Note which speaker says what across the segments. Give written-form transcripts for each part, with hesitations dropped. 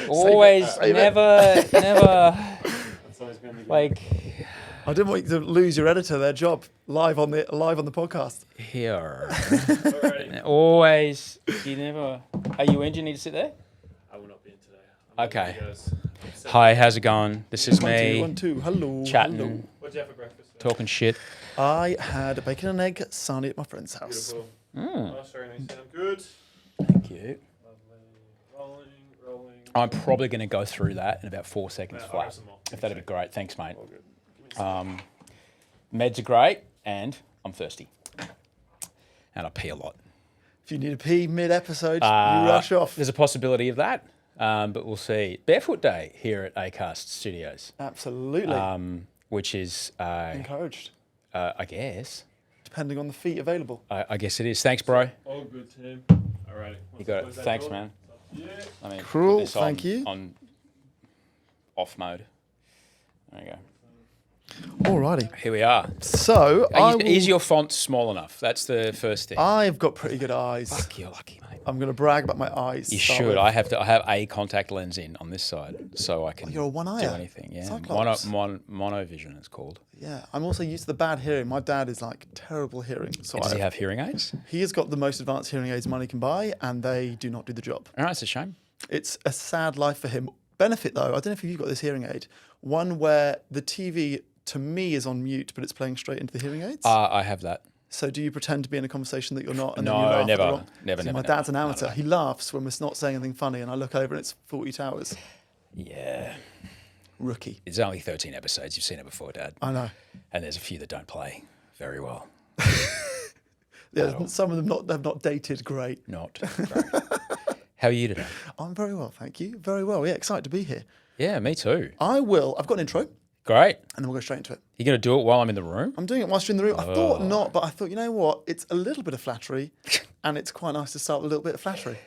Speaker 1: Always, never.
Speaker 2: That's always been the game.
Speaker 1: Like
Speaker 3: I didn't want you to lose your editor their job live on the podcast.
Speaker 1: here.
Speaker 2: Alrighty.
Speaker 1: Always. You never. Are you in? Do you need to sit there?
Speaker 2: I will not be in today. I'm
Speaker 1: Okay.
Speaker 2: gonna go set-
Speaker 1: Hi, how's it going? This is me.
Speaker 3: 1, 2, 1, 2. Hello.
Speaker 1: Chatting.
Speaker 3: Hello.
Speaker 2: What'd you have for breakfast?
Speaker 1: Talking shit.
Speaker 3: I had a bacon and egg sarnie at my friend's house.
Speaker 2: Beautiful.
Speaker 1: Mm.
Speaker 2: Oh, sorry, nice. I'm good.
Speaker 1: Thank you.
Speaker 2: Lovely. Rolling.
Speaker 1: I'm probably going to go through that in about 4 seconds
Speaker 2: I'll
Speaker 1: flat.
Speaker 2: have some more.
Speaker 1: If that'd be great. Thanks, mate.
Speaker 2: All good. Give me a second.
Speaker 1: Meds are great, and I'm thirsty. And I pee a lot.
Speaker 3: If you need a pee mid-episode, you rush off.
Speaker 1: There's a possibility of that, but we'll see. Barefoot Day here at Acast Studios,
Speaker 3: Absolutely.
Speaker 1: which is,
Speaker 3: Encouraged,
Speaker 1: I guess.
Speaker 3: depending on the feet available.
Speaker 1: I guess it is. Thanks, bro.
Speaker 2: All good, team. Alrighty.
Speaker 1: You got it. Thanks, man.
Speaker 2: Yeah.
Speaker 1: I mean,
Speaker 3: Cool,
Speaker 1: put this
Speaker 3: thank you.
Speaker 1: On off mode. There you go.
Speaker 3: Alrighty.
Speaker 1: Here we are.
Speaker 3: So,
Speaker 1: Is your font small enough? That's the first thing.
Speaker 3: I've got pretty good eyes.
Speaker 1: Fuck, you're lucky, mate.
Speaker 3: I'm going to brag about my eyes.
Speaker 1: You
Speaker 3: to start
Speaker 1: should.
Speaker 3: with.
Speaker 1: I have a contact lens in on this side, so I can
Speaker 3: you're a one-eyer.
Speaker 1: do anything. Yeah,
Speaker 3: Cyclops.
Speaker 1: monovision it's called.
Speaker 3: Yeah, I'm also used to the bad hearing. My dad is like terrible hearing. So
Speaker 1: Does he have hearing aids?
Speaker 3: he has got the most advanced hearing aids money can buy, and they do not do the job.
Speaker 1: All right, it's a shame.
Speaker 3: It's a sad life for him. Benefit though, I don't know if you've got this hearing aid. One where the TV to me is on mute, but it's playing straight into the hearing aids.
Speaker 1: I have that.
Speaker 3: So do you pretend to be in a conversation that you're not? And
Speaker 1: No,
Speaker 3: then you laugh at
Speaker 1: never,
Speaker 3: the wrong?
Speaker 1: never,
Speaker 3: See,
Speaker 1: never,
Speaker 3: My
Speaker 1: never.
Speaker 3: dad's an amateur.
Speaker 1: No.
Speaker 3: He laughs when we're not saying anything funny, and I look over and it's 40 towers.
Speaker 1: Yeah,
Speaker 3: Rookie.
Speaker 1: it's only 13 episodes. You've seen it before, Dad.
Speaker 3: I know.
Speaker 1: And there's a few that don't play very well.
Speaker 3: Yeah, some of them have not dated great.
Speaker 1: Not great. How are you today?
Speaker 3: I'm very well, thank you. Very well. Yeah, excited to be here.
Speaker 1: Yeah, me too.
Speaker 3: I've got an intro, and
Speaker 1: Great.
Speaker 3: then we'll go straight into it.
Speaker 1: You gonna do it while I'm in the room?
Speaker 3: I'm doing it whilst you're in the room. I thought not, but I thought, you know what? It's a little bit of flattery, and it's quite nice to start with a little bit of flattery.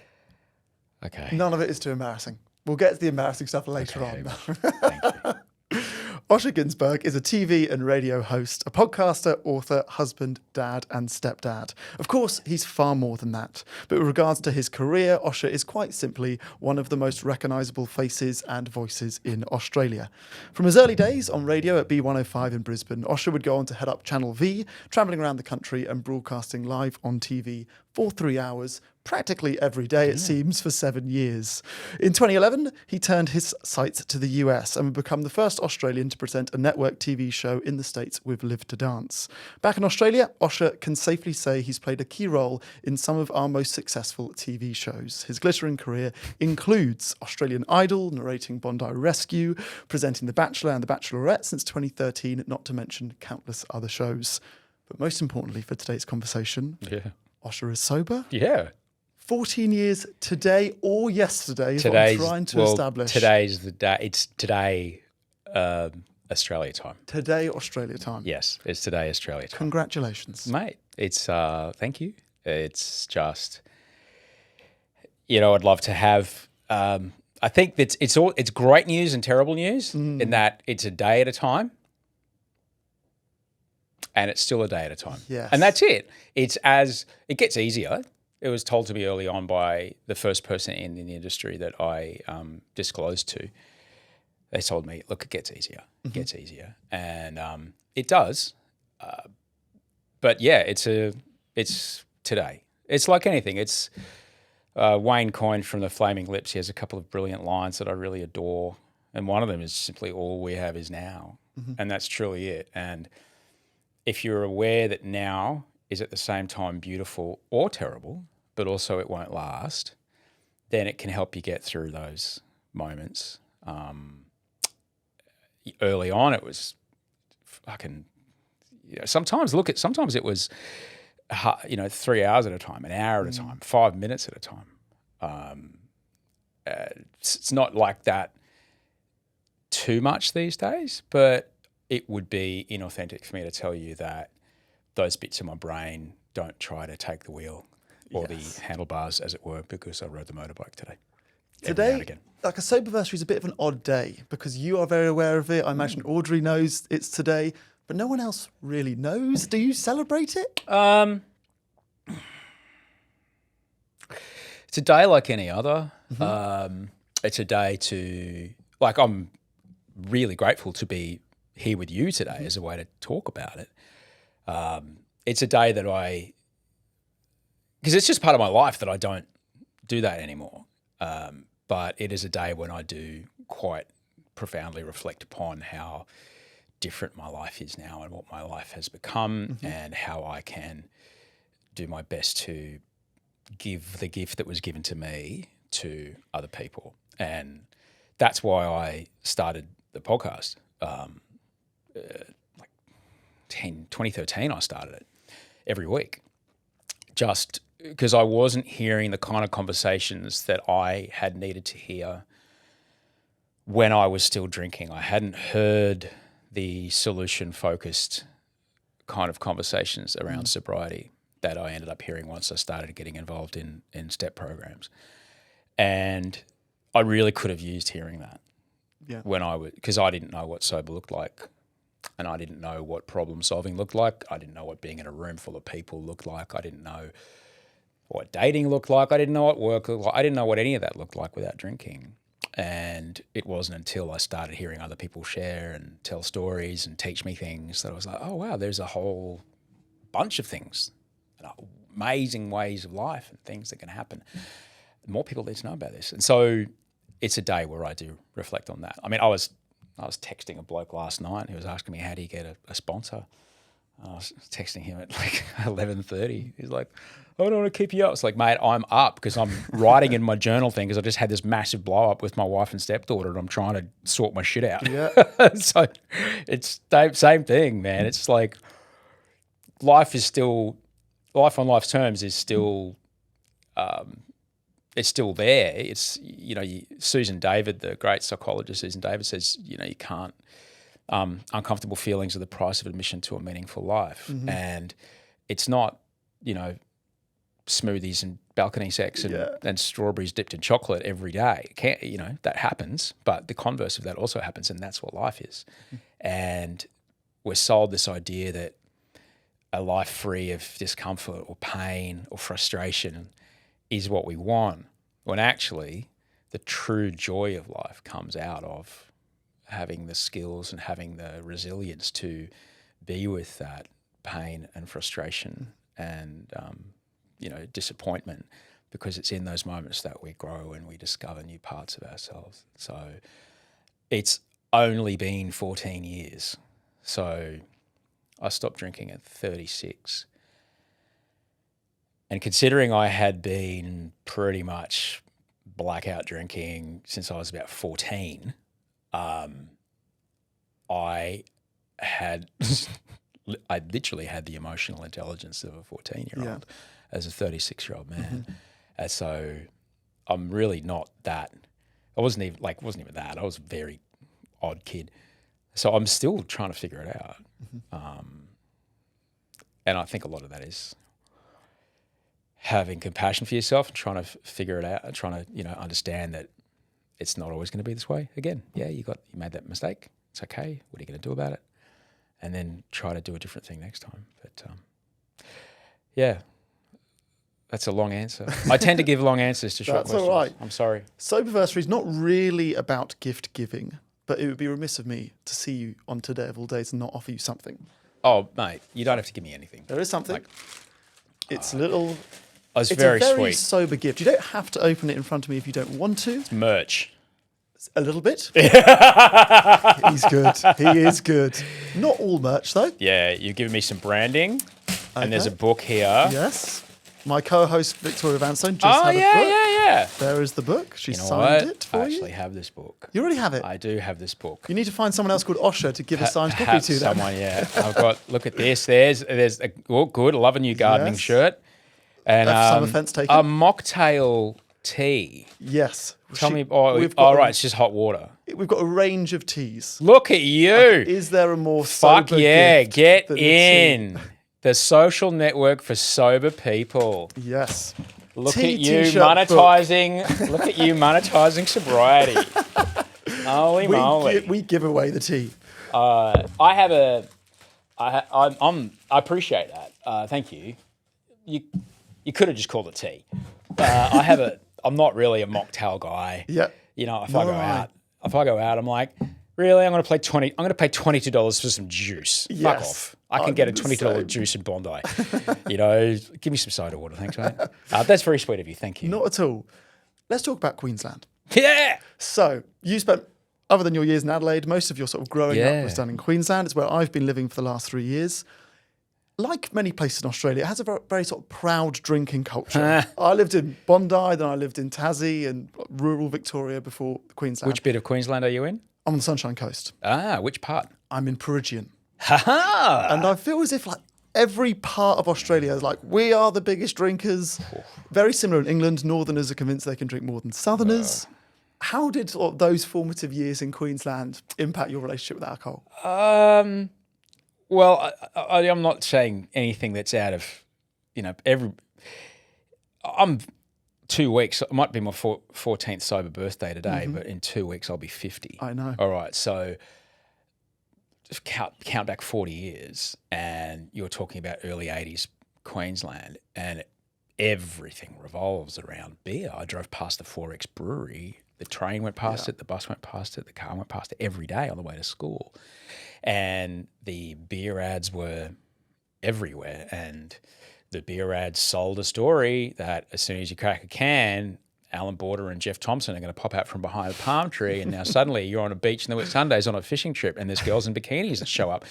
Speaker 1: Okay.
Speaker 3: None of it is too embarrassing. We'll get to the embarrassing stuff later on.
Speaker 1: Thank you.
Speaker 3: Osher Günsberg is a TV and radio host, a podcaster, author, husband, dad, and stepdad. Of course, he's far more than that. But with regards to his career, Osher is quite simply one of the most recognisable faces and voices in Australia. From his early days on radio at B105 in Brisbane, Osher would go on to head up Channel V, travelling around the country and broadcasting live on TV for 3 hours, practically every day, it seems, for 7 years. In 2011, he turned his sights to the US and would become the first Australian to present a network TV show in the States with Live to Dance. Back in Australia, Osher can safely say he's played a key role in some of our most successful TV shows. His glittering career includes Australian Idol, narrating Bondi Rescue, presenting The Batchelor and The Bachelorette since 2013, not to mention countless other shows. But most importantly for today's conversation,
Speaker 1: Yeah.
Speaker 3: Osher is sober.
Speaker 1: Yeah.
Speaker 3: 14 years today or yesterday is what I'm trying to establish.
Speaker 1: Today's the day. It's today, Australia time.
Speaker 3: Today, Australia time.
Speaker 1: Yes, it's today, Australia time.
Speaker 3: Congratulations.
Speaker 1: Mate, it's thank you. It's just, I'd love to have. I think that it's great news and terrible news in that it's a day at a time, and it's still a day at a time.
Speaker 3: Yes.
Speaker 1: And that's it. It gets easier. It was told to me early on by the first person in the industry that I disclosed to. They told me, look, it gets easier. It gets easier. And it does. But yeah, it's today. It's like anything. It's Wayne coined from the Flaming Lips. He has a couple of brilliant lines that I really adore. And one of them is simply, all we have is now. And that's truly it. And if you're aware that now is at the same time beautiful or terrible, but also it won't last, then it can help you get through those moments. Early on, it was fucking. Sometimes it was, 3 hours at a time, an hour at a time, 5 minutes at a time. It's not like that too much these days, but it would be inauthentic for me to tell you that those bits of my brain don't try to take the wheel or the handlebars, as it were, because I rode the motorbike today. Every now and
Speaker 3: Today,
Speaker 1: again.
Speaker 3: like a soberversary is a bit of an odd day because you are very aware of it. I imagine Audrey knows it's today, but no one else really knows. Do you celebrate it?
Speaker 1: It's a day like any other. it's a day to, like, I'm really grateful to be here with you today as a way to talk about it. It's a day that because it's just part of my life that I don't do that anymore. But it is a day when I do quite profoundly reflect upon how different my life is now and what my life has become and how I can do my best to give the gift that was given to me to other people. And that's why I started the podcast. Like 2013, I started it every week, just because I wasn't hearing the kind of conversations that I had needed to hear when I was still drinking. I hadn't heard the solution-focused kind of conversations around sobriety that I ended up hearing once I started getting involved in step programs. And I really could have used hearing that because I didn't know what sober looked like, and I didn't know what problem solving looked like. I didn't know what being in a room full of people looked like. I didn't know what dating looked like. I didn't know what work looked like. I didn't know what any of that looked like without drinking. And it wasn't until I started hearing other people share and tell stories and teach me things that I was like, oh, wow, there's a whole bunch of things, amazing ways of life and things that can happen. More people need to know about this. And so it's a day where I do reflect on that. I mean, I was texting a bloke last night who was asking me, how do you get a sponsor? I was texting him at like 11:30. He's like, I don't want to keep you up. It's like, mate, I'm up because I'm writing in my journal thing because I just had this massive blow up with my wife and stepdaughter and I'm trying to sort my shit out. Yeah. So it's same thing, man. It's like life on life's terms is still, it's still there. It's, Susan David, the great psychologist Susan David says, you can't, uncomfortable feelings are the price of admission to a meaningful life. And it's not, smoothies and balcony sex and strawberries dipped in chocolate every day. That happens, but the converse of that also happens, and that's what life is. And we're sold this idea that a life free of discomfort or pain or frustration is what we want, when actually the true joy of life comes out of having the skills and having the resilience to be with that pain and frustration and, disappointment, because it's in those moments that we grow and we discover new parts of ourselves. So it's only been 14 years. So I stopped drinking at 36. And considering I had been pretty much blackout drinking since I was about 14, I literally had the emotional intelligence of a 14-year-old as a 36-year-old man. And so I'm really not that. I wasn't even that. I was a very odd kid. So I'm still trying to figure it out. And I think a lot of that is having compassion for yourself and trying to figure it out and trying to, understand that it's not always going to be this way. Again, you made that mistake. It's okay. What are you going to do about it? And then try to do a different thing next time. But that's a long answer. I tend to give long answers to short questions. That's all right. I'm sorry.
Speaker 3: Soberversary is not really about gift giving, but it would be remiss of me to see you on Today of All Days and not offer you something.
Speaker 1: Oh, mate, you don't have to give me anything.
Speaker 3: There is something. It's little.
Speaker 1: It's
Speaker 3: a
Speaker 1: very
Speaker 3: very
Speaker 1: sweet.
Speaker 3: Sober gift. You don't have to open it in front of me if you don't want to.
Speaker 1: It's merch.
Speaker 3: A little bit. He's good. He is good. Not all merch, though.
Speaker 1: Yeah, you've given me some branding, and there's a book here.
Speaker 3: Yes. My co-host, Victoria Vanstone, just had a book.
Speaker 1: Yeah.
Speaker 3: There is the book. She signed it for you.
Speaker 1: I actually have this book.
Speaker 3: You already have it?
Speaker 1: I do have this book.
Speaker 3: You need to find someone else called Osher to give a signed copy to them.
Speaker 1: Someone, yeah. I've got, look at this. There's a, good. I love a new gardening shirt. And
Speaker 3: some offence taken.
Speaker 1: A mocktail tea.
Speaker 3: Yes.
Speaker 1: Tell me, right, it's just hot water.
Speaker 3: We've got a range of teas.
Speaker 1: Look at you.
Speaker 3: Is there a more sober gift
Speaker 1: get
Speaker 3: than
Speaker 1: in. The social network for sober people.
Speaker 3: Yes.
Speaker 1: Look at you monetizing. Look at you monetizing sobriety. Holy moly!
Speaker 3: We give away the tea.
Speaker 1: I appreciate that. Thank you. You could have just called it tea. I'm not really a mocktail guy.
Speaker 3: Yeah.
Speaker 1: You know, if I go out, I'm like, really, I'm going to pay $22 for some juice. Fuck
Speaker 3: Yes.
Speaker 1: off. I can get a $20 juice in Bondi. You know, give me some soda water, thanks, mate. That's very sweet of you. Thank you.
Speaker 3: Not at all. Let's talk about Queensland.
Speaker 1: Yeah.
Speaker 3: So you spent, other than your years in Adelaide, most of your sort of growing up was done in Queensland. It's where I've been living for the last 3 years. Like many places in Australia, it has a very, very sort of proud drinking culture. I lived in Bondi, then I lived in Tassie and rural Victoria before Queensland.
Speaker 1: Which bit of Queensland are you in?
Speaker 3: I'm on the Sunshine Coast.
Speaker 1: Which part?
Speaker 3: I'm in Peregian.
Speaker 1: Ha-ha!
Speaker 3: And I feel as if like every part of Australia is like, we are the biggest drinkers. Very similar in England. Northerners are convinced they can drink more than Southerners. How did sort of those formative years in Queensland impact your relationship with alcohol?
Speaker 1: Well, I'm not saying anything that's out of, you know, I'm 2 weeks, it might be my 14th sober birthday today, but in 2 weeks I'll be 50.
Speaker 3: I know.
Speaker 1: All right, so just count back 40 years and you're talking about early 80s Queensland and everything revolves around beer. I drove past the 4X brewery, the train went past it, the bus went past it, the car went past it every day on the way to school. And the beer ads were everywhere. And the beer ads sold a story that as soon as you crack a can, Alan Border and Jeff Thompson are going to pop out from behind a palm tree. And now suddenly you're on a beach in the Sundays on a fishing trip and there's girls in bikinis that show up.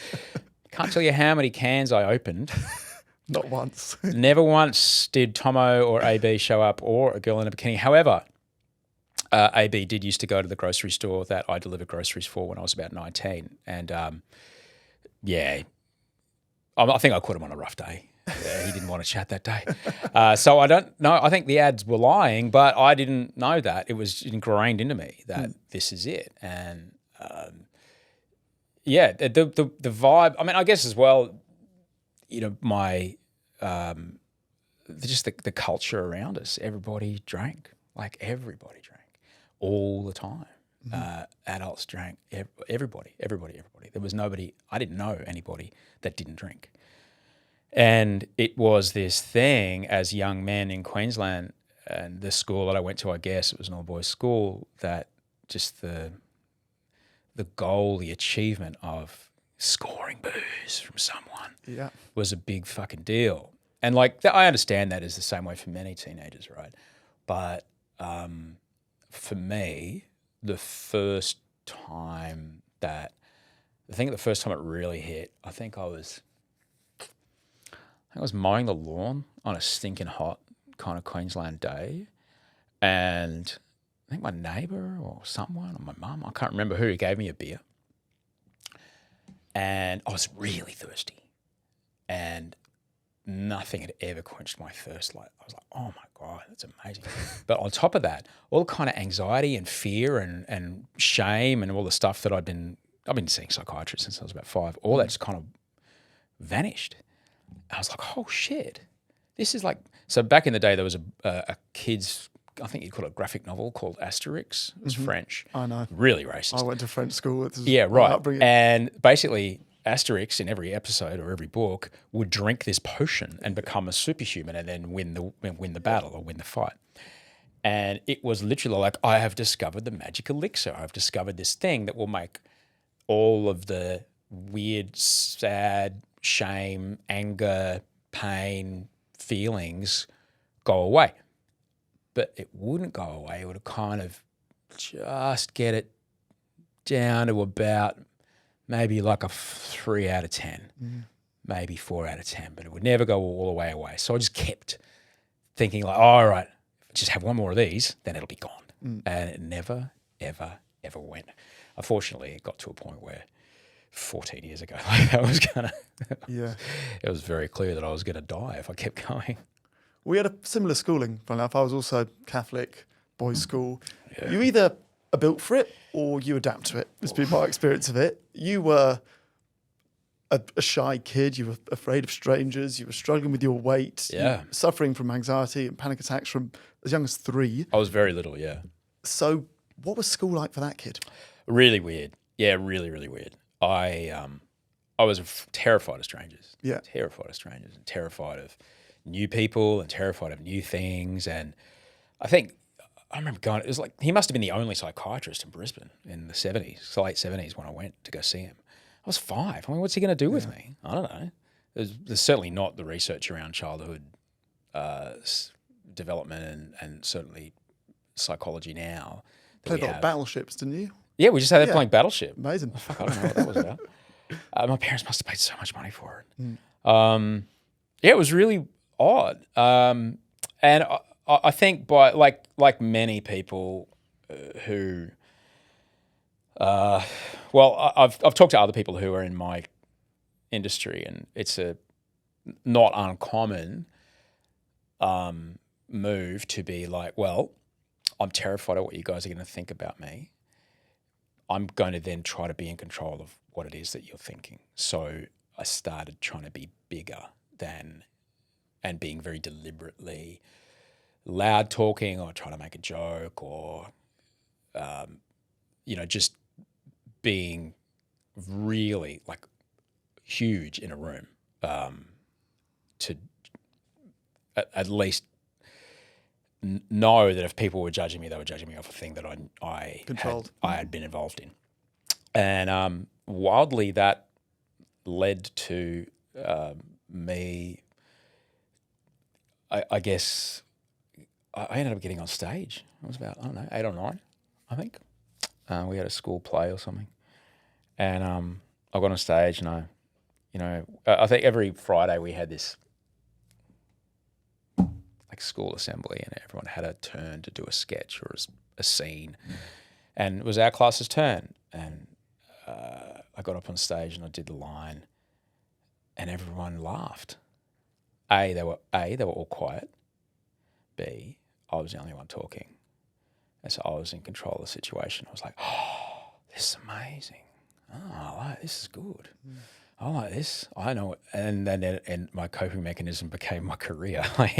Speaker 1: Can't tell you how many cans I opened.
Speaker 3: Not once.
Speaker 1: Never once did Tomo or AB show up or a girl in a bikini. However, AB did used to go to the grocery store that I delivered groceries for when I was about 19. And I think I caught him on a rough day. Yeah, he didn't want to chat that day. So I don't know. I think the ads were lying, but I didn't know that. It was ingrained into me that this is it. And the vibe, I mean, I guess as well, you know, my just the culture around us, everybody drank. Like everybody drank all the time. Adults drank, everybody. There was nobody, I didn't know anybody that didn't drink. And it was this thing as young men in Queensland and the school that I went to, I guess it was an all-boys school, that just the goal, the achievement of scoring booze from someone was a big fucking deal. And like, I understand that is the same way for many teenagers, right? But for me, the first time it really hit, I think I was mowing the lawn on a stinking hot kind of Queensland day, and I think my neighbour or someone or my mum, I can't remember who, gave me a beer, and I was really thirsty, and nothing had ever quenched my thirst. Like I was like, oh my God, that's amazing. But on top of that, all the kind of anxiety and fear and shame and all the stuff that I've been seeing psychiatrists since I was about 5, all that just kind of vanished. I was like, oh shit, this is like, so back in the day there was a kid's, I think you'd call it a graphic novel called Asterix. It was French.
Speaker 3: I know.
Speaker 1: Really racist.
Speaker 3: I went to French school.
Speaker 1: Right. And basically Asterix in every episode or every book would drink this potion and become a superhuman and then win the battle or win the fight. And it was literally like, I have discovered the magic elixir. I've discovered this thing that will make all of the weird, sad, shame, anger, pain, feelings go away. But it wouldn't go away. It would kind of just get it down to about maybe like a 3 out of 10, maybe 4 out of 10, but it would never go all the way away. So I just kept thinking like, all right, if I just have one more of these, then it'll be gone. And it never, ever, ever went. Unfortunately, it got to a point where 14 years ago, it was very clear that I was going to die if I kept going.
Speaker 3: We had a similar schooling. Funny enough, I was also Catholic, boys' school. Yeah. You either are built for it or you adapt to it. It's been my experience of it. You were a shy kid. You were afraid of strangers. You were struggling with your weight.
Speaker 1: Yeah.
Speaker 3: You were suffering from anxiety and panic attacks from as young as 3.
Speaker 1: I was very little, yeah.
Speaker 3: So what was school like for that kid?
Speaker 1: Really weird. Yeah, really, really weird. I was terrified of strangers.
Speaker 3: Yeah.
Speaker 1: Terrified of strangers and terrified of new people and terrified of new things. And I think I remember going, it was like, he must have been the only psychiatrist in Brisbane in the 70s, late 70s when I went to go see him. I was 5. I mean, what's he going to do with me? I don't know. There's certainly not the research around childhood development and certainly psychology now.
Speaker 3: Played a lot of battleships, didn't you?
Speaker 1: Yeah, we just had that playing Battleship.
Speaker 3: Amazing.
Speaker 1: Fuck, I don't know what that was about. My parents must have paid so much money for it. Yeah, it was really odd. And I think by like many people who, I've talked to other people who are in my industry, and it's a not uncommon move to be like, well, I'm terrified of what you guys are going to think about me. I'm going to then try to be in control of what it is that you're thinking. So I started trying to be bigger than, and being very deliberately loud talking or trying to make a joke or, just being really like huge in a room to at least know that if people were judging me, they were judging me off a thing that I had been involved in. And wildly, that led to me, I guess, I ended up getting on stage. I was about, 8 or 9, I think. We had a school play or something. And I got on stage and I think every Friday we had this like school assembly, and everyone had a turn to do a sketch or a scene. And it was our class's turn. And I got up on stage and I did the line, and everyone laughed. They were all quiet. B, I was the only one talking. And so I was in control of the situation. I was like, oh, this is amazing. Oh, this is good. I like this. I know it. And then my coping mechanism became my career. I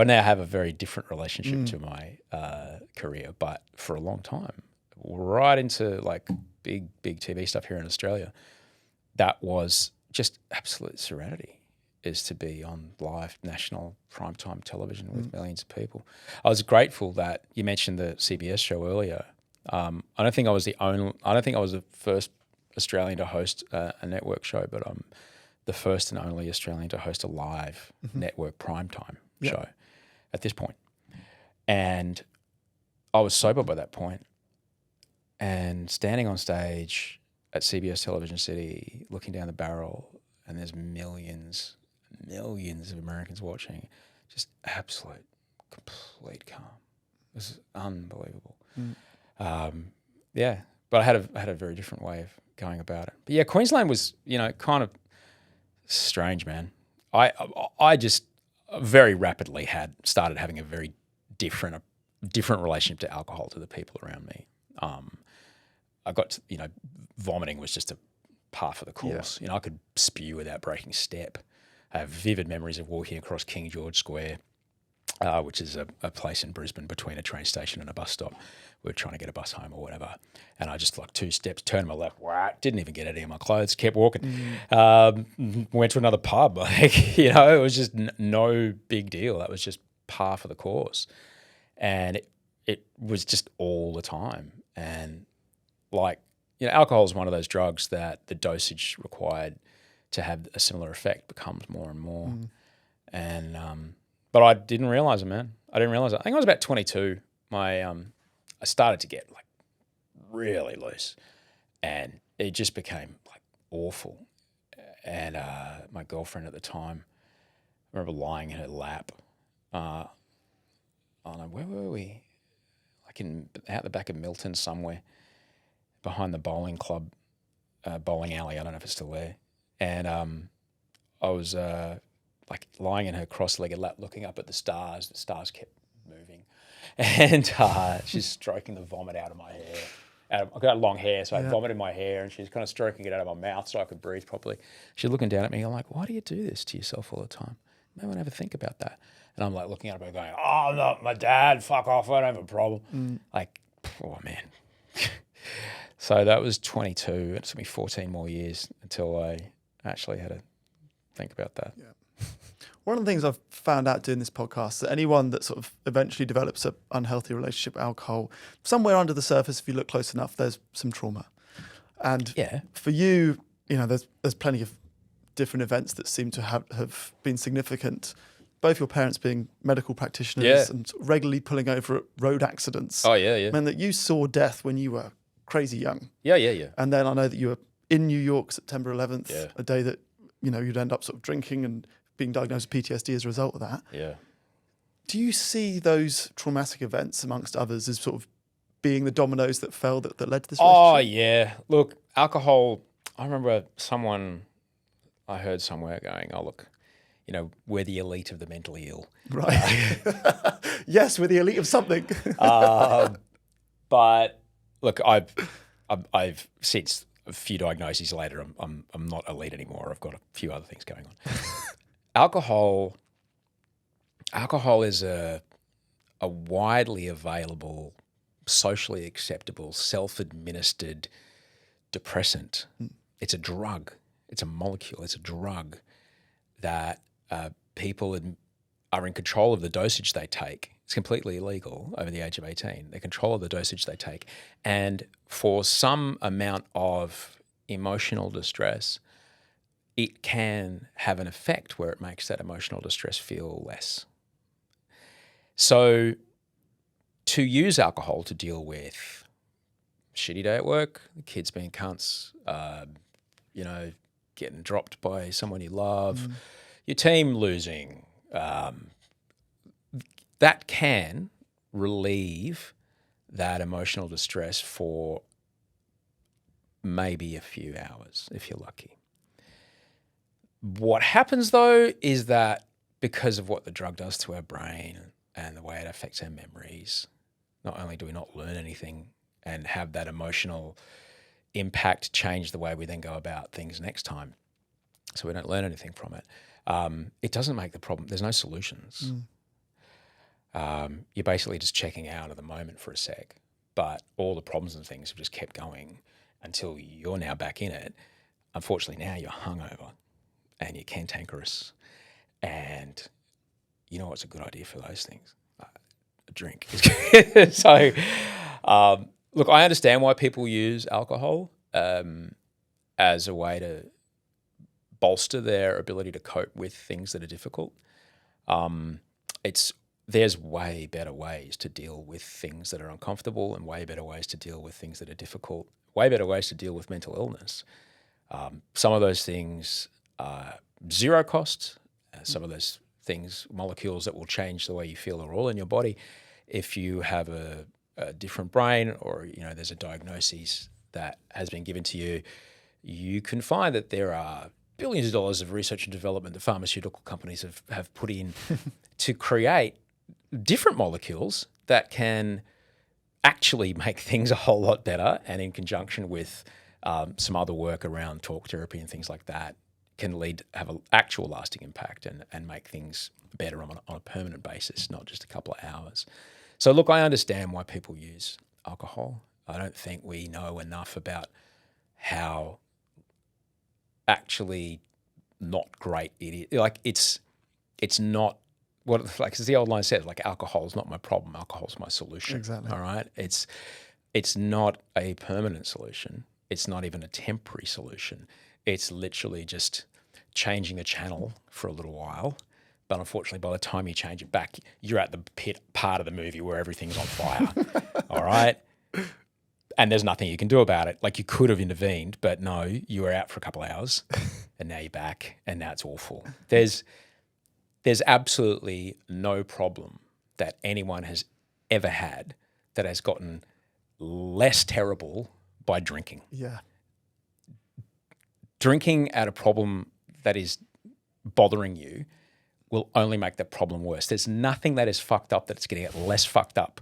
Speaker 1: now have a very different relationship to my career, but for a long time, right into like big TV stuff here in Australia, that was just absolute serenity, is to be on live national primetime television with millions of people. I was grateful that you mentioned the CBS show earlier. I don't think I was the first Australian to host a network show, but I'm the first and only Australian to host a live network primetime show at this point. And I was sober by that point, and standing on stage at CBS Television City, looking down the barrel, and there's millions of Americans watching, just absolute, complete calm. It was unbelievable. But I had a very different way of going about it. But yeah, Queensland was, kind of strange, man. I just very rapidly started having a very different relationship to alcohol to the people around me. I got to, vomiting was just a par for the course. I could spew without breaking step. I have vivid memories of walking across King George Square, which is a place in Brisbane between a train station and a bus stop. We were trying to get a bus home or whatever. And I just 2 steps, turned my left, didn't even get any of my clothes, kept walking. Went to another pub. It was just no big deal. That was just par for the course. And it was just all the time. And alcohol is one of those drugs that the dosage required to have a similar effect becomes more and more. And but I didn't realize it, man. I didn't realize it. I think I was about 22. I started to get really loose, and it just became awful. And my girlfriend at the time, I remember lying in her lap. I don't know, where were we? Out the back of Milton somewhere, behind the bowling club, bowling alley. I don't know if it's still there. And I was lying in her cross-legged lap, looking up at the stars. The stars kept moving, and she's stroking the vomit out of my hair. I've got long hair, so I vomited my hair, and she's kind of stroking it out of my mouth so I could breathe properly. She's looking down at me. I'm like, why do you do this to yourself all the time? No one ever think about that. And I'm looking at her going, oh, no, my dad, fuck off, I don't have a problem. Oh, man. So that was 22. It took me 14 more years until I actually had to think about that.
Speaker 3: Yeah. One of the things I've found out doing this podcast is that anyone that sort of eventually develops an unhealthy relationship with alcohol, somewhere under the surface, if you look close enough, there's some trauma. And for you, there's plenty of different events that seem to have been significant. Both your parents being medical practitioners and regularly pulling over at road accidents.
Speaker 1: Oh, yeah.
Speaker 3: Meant that you saw death when you were crazy young.
Speaker 1: Yeah.
Speaker 3: And then I know that you were in New York September 11th, a day that, you'd end up sort of drinking and being diagnosed with PTSD as a result of that.
Speaker 1: Yeah.
Speaker 3: Do you see those traumatic events, amongst others, as sort of being the dominoes that fell that led to this relationship?
Speaker 1: Oh, yeah. Look, alcohol, I remember I heard somewhere going, oh, look, we're the elite of the mentally ill.
Speaker 3: Right. Yes, we're the elite of something.
Speaker 1: But look, I've since a few diagnoses later, I'm not elite anymore. I've got a few other things going on. Alcohol is a widely available, socially acceptable, self-administered depressant. It's a drug. It's a molecule. It's a drug that people are in control of the dosage they take. It's completely illegal over the age of 18. They're in control of the dosage they take. And for some amount of emotional distress, it can have an effect where it makes that emotional distress feel less. So to use alcohol to deal with shitty day at work, the kids being cunts, getting dropped by someone you love, your team losing, that can relieve that emotional distress for maybe a few hours if you're lucky. What happens though is that because of what the drug does to our brain and the way it affects our memories, not only do we not learn anything and have that emotional impact change the way we then go about things next time, so we don't learn anything from it, it doesn't make the problem. There's no solutions. You're basically just checking out of the moment for a sec, but all the problems and things have just kept going until you're now back in it. Unfortunately, now you're hungover and you're cantankerous, and you know what's a good idea for those things? A drink. So, look, I understand why people use alcohol as a way to bolster their ability to cope with things that are difficult. There's way better ways to deal with things that are uncomfortable, and way better ways to deal with things that are difficult, way better ways to deal with mental illness. Some of those things are zero cost. Some of those things, molecules that will change the way you feel, are all in your body. If you have a different brain, or there's a diagnosis that has been given to you, you can find that there are billions of dollars of research and development that pharmaceutical companies have put in to create different molecules that can actually make things a whole lot better, and in conjunction with some other work around talk therapy and things like that, can have an actual lasting impact and make things better on a permanent basis, not just a couple of hours. So look, I understand why people use alcohol. I don't think we know enough about how actually not great it is. Like it's not what, like as the old line says, like alcohol is not my problem, alcohol's my solution.
Speaker 3: Exactly.
Speaker 1: All right. It's not a permanent solution. It's not even a temporary solution. It's literally just changing a channel for a little while. But unfortunately, by the time you change it back, you're at the part of the movie where everything's on fire. All right. And there's nothing you can do about it. Like, you could have intervened, but no, you were out for a couple of hours and now you're back and now it's awful. There's absolutely no problem that anyone has ever had that has gotten less terrible by drinking.
Speaker 3: Yeah.
Speaker 1: Drinking at a problem that is bothering you will only make the problem worse. There's nothing that is fucked up that's going to get less fucked up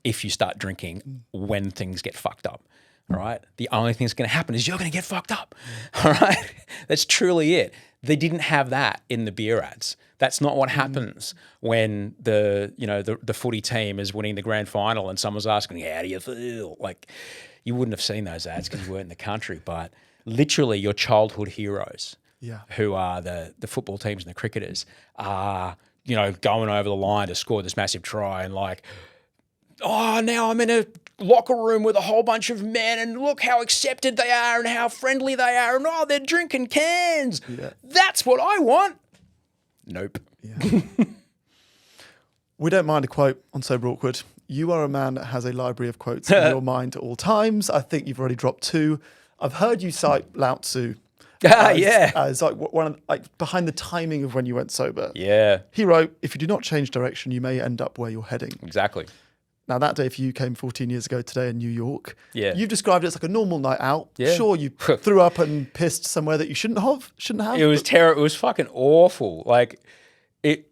Speaker 1: if you start drinking when things get fucked up. All right. The only thing that's going to happen is you're going to get fucked up. All right. That's truly it. They didn't have that in the beer ads. That's not what happens when the footy team is winning the grand final and someone's asking, how do you feel? Like, you wouldn't have seen those ads because you weren't in the country, but literally your childhood heroes who are the football teams and the cricketers, are, you know, going over the line to score this massive try and like, oh, now I'm in a locker room with a whole bunch of men and look how accepted they are and how friendly they are and oh, they're drinking cans.
Speaker 3: Yeah.
Speaker 1: That's what I want. Nope.
Speaker 3: Yeah. We don't mind a quote on Sober Awkward. You are a man that has a library of quotes in your mind at all times. I think you've already dropped 2. I've heard you cite Lao Tzu as like one of, like behind the timing of when you went sober.
Speaker 1: Yeah.
Speaker 3: He wrote, "If you do not change direction, you may end up where you're heading."
Speaker 1: Exactly.
Speaker 3: Now, that day for you came 14 years ago today in New York.
Speaker 1: Yeah.
Speaker 3: You've described it as like a normal night out.
Speaker 1: Yeah.
Speaker 3: Sure, you threw up and pissed somewhere that you shouldn't have.
Speaker 1: It was terrible. It was fucking awful. Like it.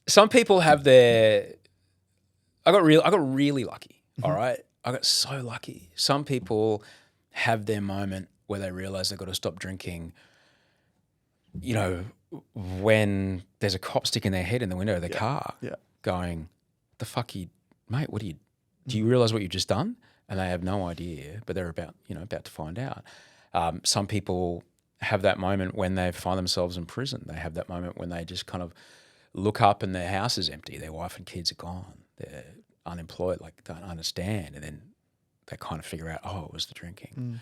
Speaker 1: Some people have their. I got really lucky. All right, I got so lucky. Some people have their moment where they realize they've got to stop drinking. You know, when there's a cop sticking their head in the window of the car, going, "The fuck you." Mate, do you realize what you've just done? And they have no idea, but they're about to find out. Some people have that moment when they find themselves in prison. They have that moment when they just kind of look up and their house is empty. Their wife and kids are gone. They're unemployed, like don't understand. And then they kind of figure out, oh, it was the drinking.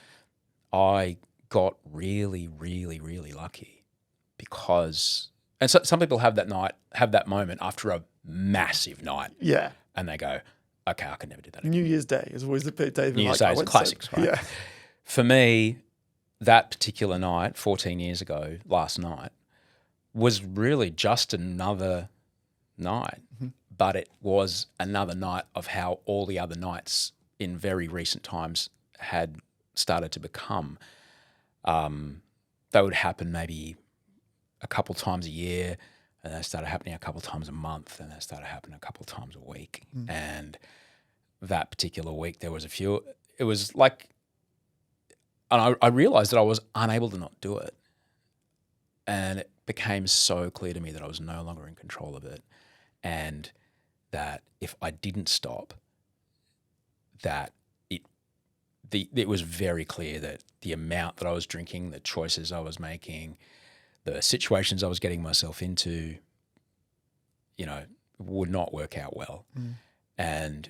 Speaker 1: I got really, really, really lucky because, and so, some people have that moment after a massive night.
Speaker 3: Yeah.
Speaker 1: And they go, okay, I can never do that again.
Speaker 3: New Year's Day is always the big day.
Speaker 1: New Year's Day is classics, right?
Speaker 3: Yeah.
Speaker 1: For me, that particular night, 14 years ago, last night, was really just another night. But it was another night of how all the other nights in very recent times had started to become. They would happen maybe a couple times a year, and they started happening a couple times a month, and they started happening a couple times a week. And that particular week, there was a few. It was like, and I realized that I was unable to not do it, and it became so clear to me that I was no longer in control of it, and that if I didn't stop, that it was very clear that the amount that I was drinking, the choices I was making, the situations I was getting myself into, you know, would not work out well. And,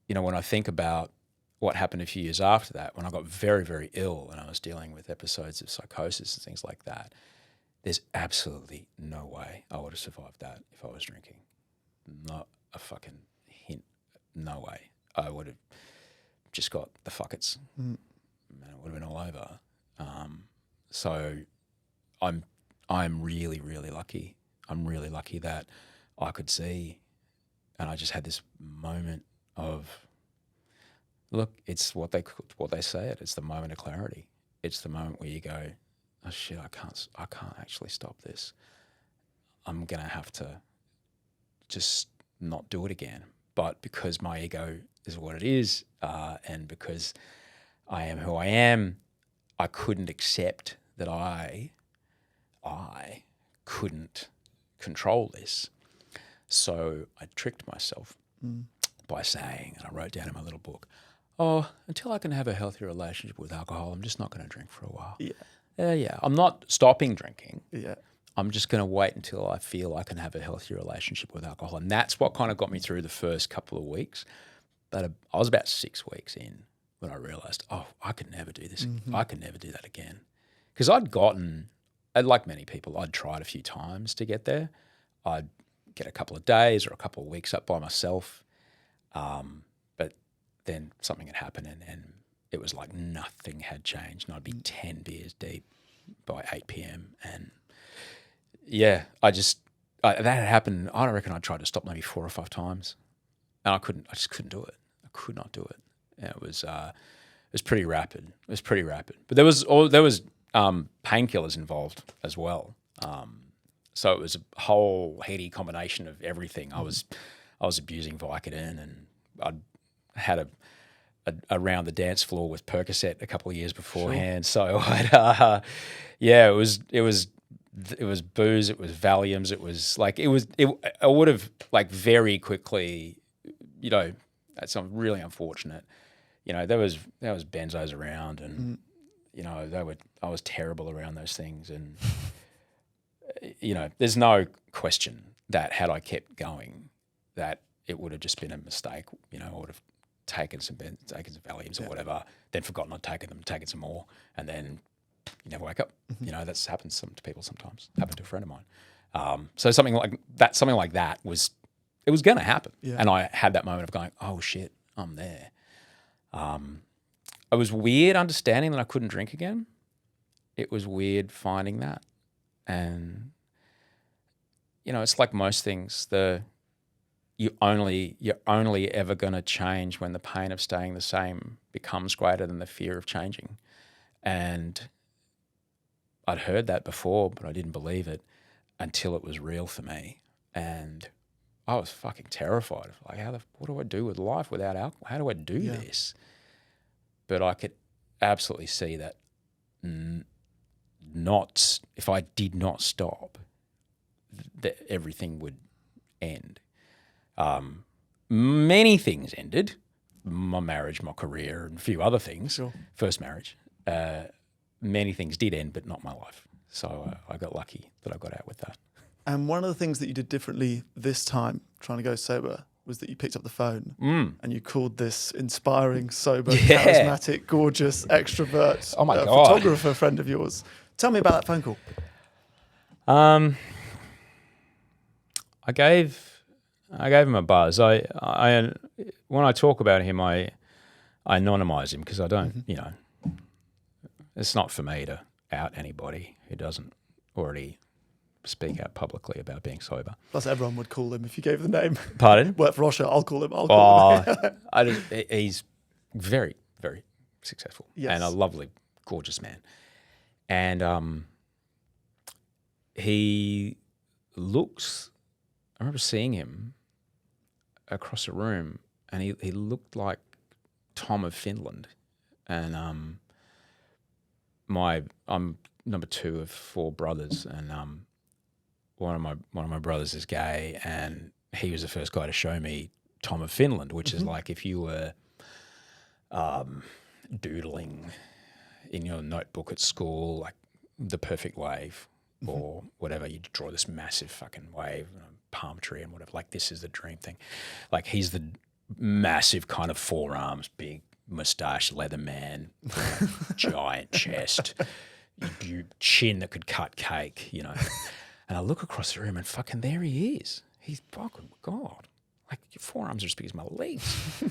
Speaker 1: you know, when I think about what happened a few years after that, when I got very, very ill and I was dealing with episodes of psychosis and things like that, there's absolutely no way I would have survived that if I was drinking. Not a fucking hint. No way. I would have just got the fuckets. And it would have been all over. So I'm really, really lucky. I'm really lucky that I could see, and I just had this moment of, look, it's what they say. It's the moment of clarity. It's the moment where you go, oh shit, I can't actually stop this. I'm gonna have to just not do it again. But because my ego is what it is, and because I am who I am, I couldn't accept that I couldn't control this. So I tricked myself by saying, and I wrote down in my little book, oh, until I can have a healthy relationship with alcohol, I'm just not going to drink for a while. Yeah. I'm not stopping drinking. Yeah. I'm just going to wait until I feel I can have a healthy relationship with alcohol. And that's what kind of got me through the first couple of weeks. But I was about 6 weeks in when I realized, oh, I could never do this. I could never do that again. Because like many people, I'd tried a few times to get there. I'd get a couple of days or a couple of weeks up by myself. But then something had happened and it was like nothing had changed. And I'd be 10 beers deep by 8 p.m. And yeah, that had happened. I reckon I tried to stop maybe 4 or 5 times, and I just couldn't do it. I could not do it. And it was pretty rapid. It was pretty rapid. But there was painkillers involved as well. So it was a whole heady combination of everything. I was abusing Vicodin, and I'd had a round the dance floor with Percocet a couple of years beforehand. Sure. So it was booze, it was Valiums, it was like I would have like very quickly, you know, that's really unfortunate. You know, there was benzos around, and I was terrible around those things. And, there's no question that had I kept going, that it would have just been a mistake. I would have taken some Valiums or whatever, then forgotten I'd taken them, taken some more, and then you never wake up. That's happens to people sometimes. Happened to a friend of mine. So something like that was going to happen. Yeah. And I had that moment of going, oh shit, I'm there. It was weird understanding that I couldn't drink again. It was weird finding that. And, it's like most things, you're only ever going to change when the pain of staying the same becomes greater than the fear of changing. And I'd heard that before, but I didn't believe it until it was real for me. And I was fucking terrified. Like, what do I do with life without alcohol? How do I do this? But I could absolutely see that if I did not stop, that everything would end. Many things ended. My marriage, my career, and a few other things. Sure. First marriage. Many things did end, but not my life. So I got lucky that I got out with that.
Speaker 3: And one of the things that you did differently this time, trying to go sober, was that you picked up the phone and you called this inspiring, sober, charismatic, gorgeous, extrovert photographer friend of yours. Tell me about that phone call.
Speaker 1: I gave him a buzz. I when I talk about him, I anonymise him because I don't, it's not for me to out anybody who doesn't already speak out publicly about being sober.
Speaker 3: Plus, everyone would call him if you gave the name.
Speaker 1: Pardon?
Speaker 3: Work for Osher, I'll call him.
Speaker 1: He's very, very successful and a lovely, gorgeous man. And he looks, I remember seeing him across a room and he looked like Tom of Finland. And I'm number 2 of 4 brothers, and one of my brothers is gay, and he was the first guy to show me Tom of Finland, which is like if you were doodling in your notebook at school, like the perfect wave or whatever, you draw this massive fucking wave, palm tree and whatever. Like, this is the dream thing. Like, he's the massive kind of forearms, big moustache, leather man, giant chest, chin that could cut cake, And I look across the room and fucking there he is. He's fucking God. Like, your forearms are as big as my legs.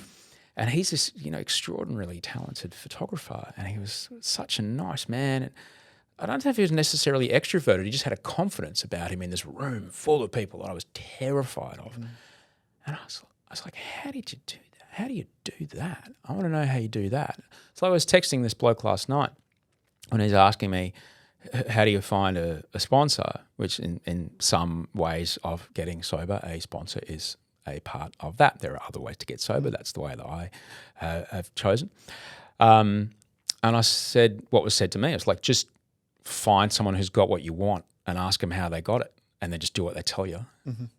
Speaker 1: And he's this, extraordinarily talented photographer. And he was such a nice man. And I don't know if he was necessarily extroverted. He just had a confidence about him in this room full of people that I was terrified of. And I was like, how did you do that? How do you do that? I want to know how you do that. So I was texting this bloke last night when he's asking me, how do you find a sponsor? Which in some ways of getting sober, a sponsor is a part of that. There are other ways to get sober. That's the way that I have chosen. And I said, what was said to me, it was like, just find someone who's got what you want and ask them how they got it, and then just do what they tell you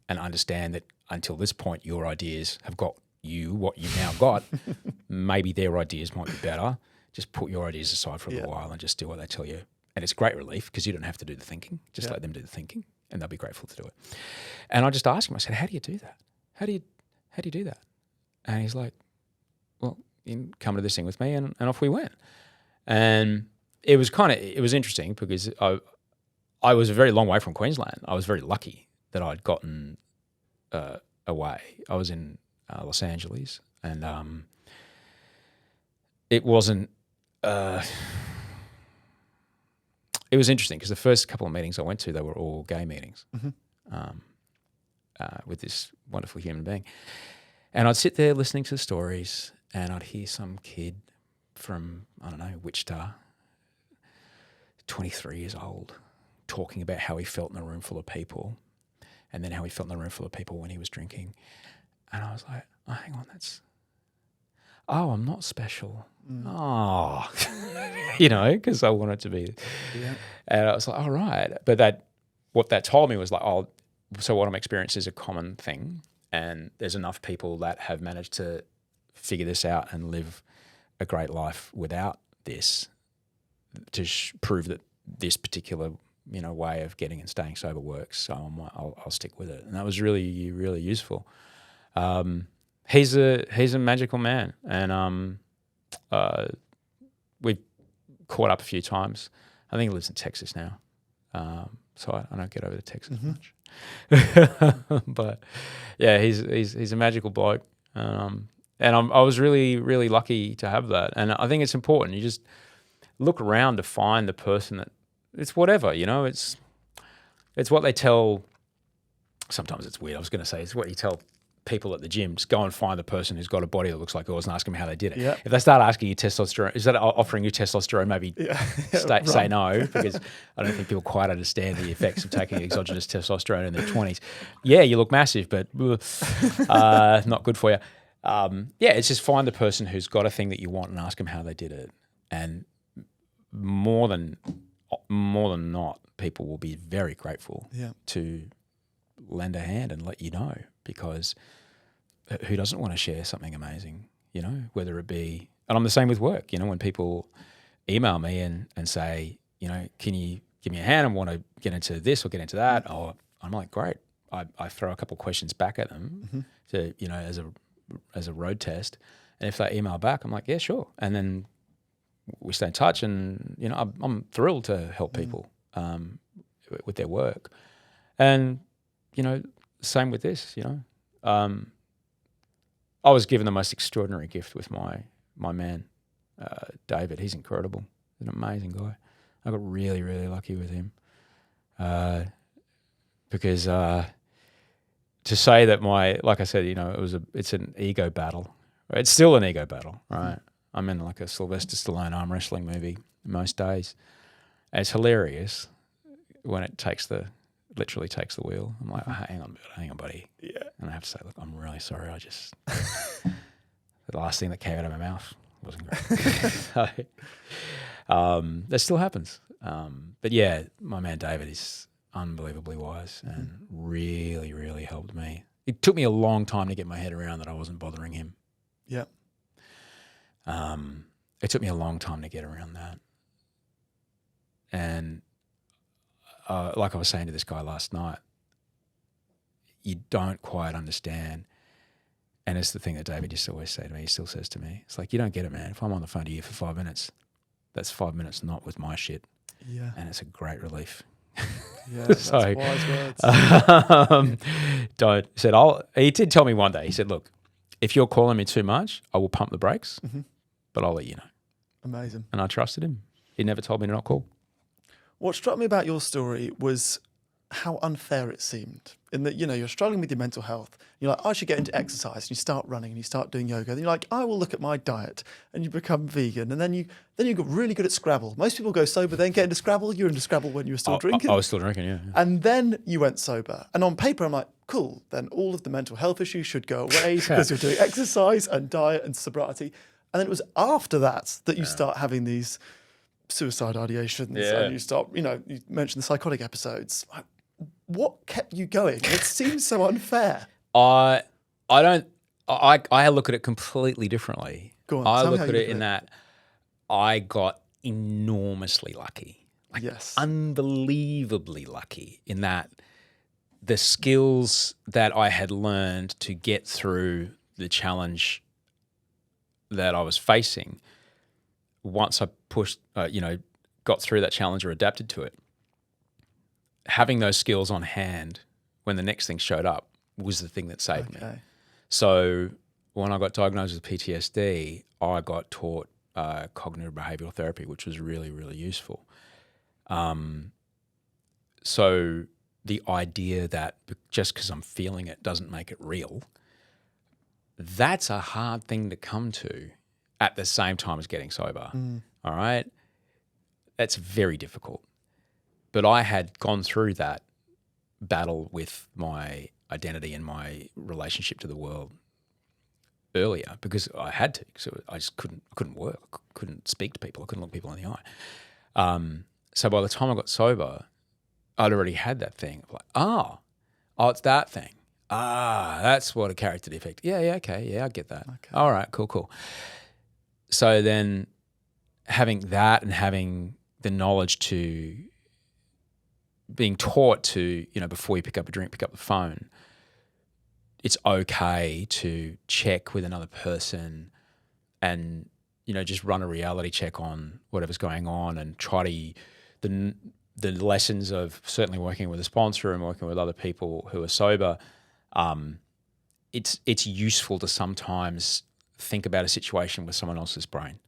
Speaker 1: and understand that until this point, your ideas have got you what you now got. Maybe their ideas might be better. Just put your ideas aside for a little while and just do what they tell you. And it's great relief because you don't have to do the thinking. Just let them do the thinking, and they'll be grateful to do it. And I just asked him, I said, how do you do that? How do you do that? And he's like, well, you can come to this thing with me, and off we went. And it was interesting because I was a very long way from Queensland. I was very lucky that I'd gotten away. I was in Los Angeles, and it wasn't. It was interesting because the first couple of meetings I went to, they were all gay meetings with this wonderful human being. And I'd sit there listening to the stories, and I'd hear some kid from, I don't know, Wichita, 23 years old, talking about how he felt in a room full of people, and then how he felt in a room full of people when he was drinking. And I was like, oh, hang on, I'm not special. Oh, because I wanted to be. Yeah. And I was like, all right. But what that told me was like, oh, so what I'm experiencing is a common thing, and there's enough people that have managed to figure this out and live a great life without this, prove that this particular way of getting and staying sober works. So I'll stick with it, and that was really, really useful. He's a magical man, and we've caught up a few times. I think he lives in Texas now, so I don't get over to Texas much. But yeah, he's a magical bloke, and I was really, really lucky to have that. And I think it's important. You just look around to find the person that it's whatever, it's what they tell. Sometimes it's weird. I was going to say it's what you tell people at the gym. Just go and find the person who's got a body that looks like yours and ask them how they did it.
Speaker 3: Yeah.
Speaker 1: If they start asking you testosterone, is that offering you testosterone? Maybe say no, because I don't think people quite understand the effects of taking exogenous testosterone in their 20s. Yeah, you look massive, but not good for you. It's just find the person who's got a thing that you want and ask them how they did it. And more than not, people will be very grateful to lend a hand and let you know, because who doesn't want to share something amazing, whether it be, and I'm the same with work, when people email me and say, can you give me a hand? I want to get into this or get into that. Or I'm like, great. I throw a couple of questions back at them to, as a road test. And if they email back, I'm like, yeah, sure. And then we stay in touch, and, I'm thrilled to help people with their work. And, same with this, I was given the most extraordinary gift with my man, David. He's incredible. He's an amazing guy. I got really, really lucky with him. Because to say that like I said, it's an ego battle. Right? It's still an ego battle, right? I'm in like a Sylvester Stallone arm wrestling movie most days. And it's hilarious when it literally takes the wheel. I'm like, hang on, buddy. Yeah. And I have to say, look, I'm really sorry. The last thing that came out of my mouth wasn't great. That still happens. But yeah, my man David is unbelievably wise and really, really helped me. It took me a long time to get my head around that I wasn't bothering him.
Speaker 3: Yeah.
Speaker 1: It took me a long time to get around that. And like I was saying to this guy last night, you don't quite understand. And it's the thing that David used to always say to me, he still says to me, it's like, you don't get it, man. If I'm on the phone to you for 5 minutes, that's 5 minutes not with my shit.
Speaker 3: Yeah.
Speaker 1: And it's a great relief.
Speaker 3: Yeah, that's wise words. He did tell me one day, he said, look, if you're calling me too much, I will pump the brakes, but I'll let you know. Amazing.
Speaker 1: And I trusted him. He never told me to not call.
Speaker 3: What struck me about your story was how unfair it seemed, in that, you're struggling with your mental health. You're like, I should get into exercise. And you start running and you start doing yoga. Then you're like, I will look at my diet, and you become vegan. And then you got really good at Scrabble. Most people go sober, then get into Scrabble. You're into Scrabble when you were still drinking.
Speaker 1: I was still drinking, yeah.
Speaker 3: And then you went sober. And on paper, I'm like, cool. Then all of the mental health issues should go away because you're doing exercise and diet and sobriety. And then it was after that you start having these suicide ideations, and you start, you mentioned the psychotic episodes. Like, what kept you going? It seems so unfair.
Speaker 1: I look at it completely differently.
Speaker 3: Go on,
Speaker 1: I
Speaker 3: tell me
Speaker 1: look
Speaker 3: how
Speaker 1: at
Speaker 3: you
Speaker 1: it in that I got enormously lucky. Unbelievably lucky in that the skills that I had learned to get through the challenge that I was facing, once I got through that challenge or adapted to it, having those skills on hand when the next thing showed up was the thing that saved me. So when I got diagnosed with PTSD, I got taught cognitive behavioral therapy, which was really, really useful. So the idea that just because I'm feeling it doesn't make it real, that's a hard thing to come to at the same time as getting sober. All right? That's very difficult. But I had gone through that battle with my identity and my relationship to the world earlier because I had to. So I just couldn't work. I couldn't speak to people. I couldn't look people in the eye. So by the time I got sober, I'd already had that thing. Like, oh, it's that thing. That's what a character defect. Yeah, okay. Yeah, I get that. Okay. All right, cool. So then having that and having the knowledge to being taught to, before you pick up a drink, pick up the phone. It's okay to check with another person and, just run a reality check on whatever's going on and try to, the lessons of certainly working with a sponsor and working with other people who are sober, it's useful to sometimes think about a situation with someone else's brain,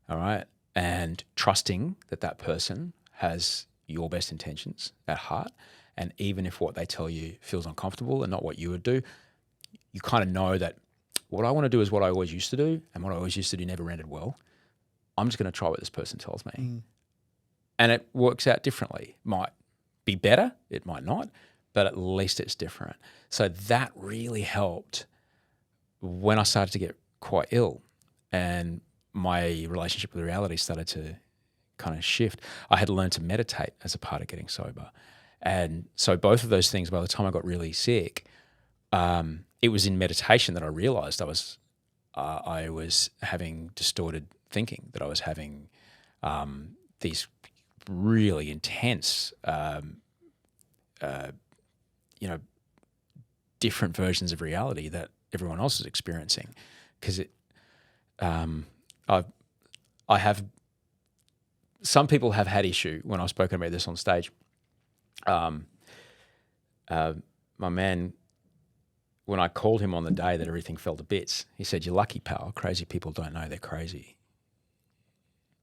Speaker 1: all right? And trusting that person has your best intentions at heart. And even if what they tell you feels uncomfortable and not what you would do, you kind of know that what I want to do is what I always used to do, and what I always used to do never ended well. I'm just going to try what this person tells me. And it works out differently. Might be better, it might not, but at least it's different. So that really helped when I started to get quite ill and my relationship with reality started to kind of shift. I had learned to meditate as a part of getting sober. And so both of those things, by the time I got really sick, it was in meditation that I realized I was having distorted thinking, that I was having these really intense, different versions of reality that everyone else is experiencing. Because I have, some people have had issue when I've spoken about this on stage. My man, when I called him on the day that everything fell to bits, he said, "You're lucky, pal. Crazy people don't know they're crazy."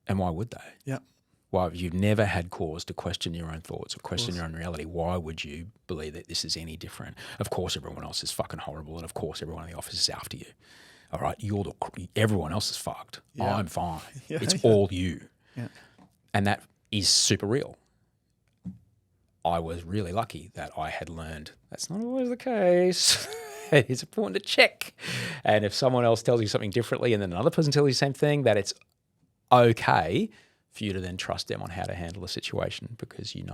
Speaker 1: And why would they?
Speaker 3: Yeah.
Speaker 1: Why, if you've never had cause to question your own thoughts or question your own reality, why would you believe that this is any different? Of course, everyone else is fucking horrible, and of course, everyone in the office is after you. All right, everyone else is fucked.
Speaker 3: Yeah.
Speaker 1: I'm fine.
Speaker 3: Yeah,
Speaker 1: it's all you.
Speaker 3: Yeah.
Speaker 1: And that is super real. I was really lucky that I had learned that's not always the case. It's important to check. And if someone else tells you something differently and then another person tells you the same thing, that it's okay for you to then trust them on how to handle a situation, because in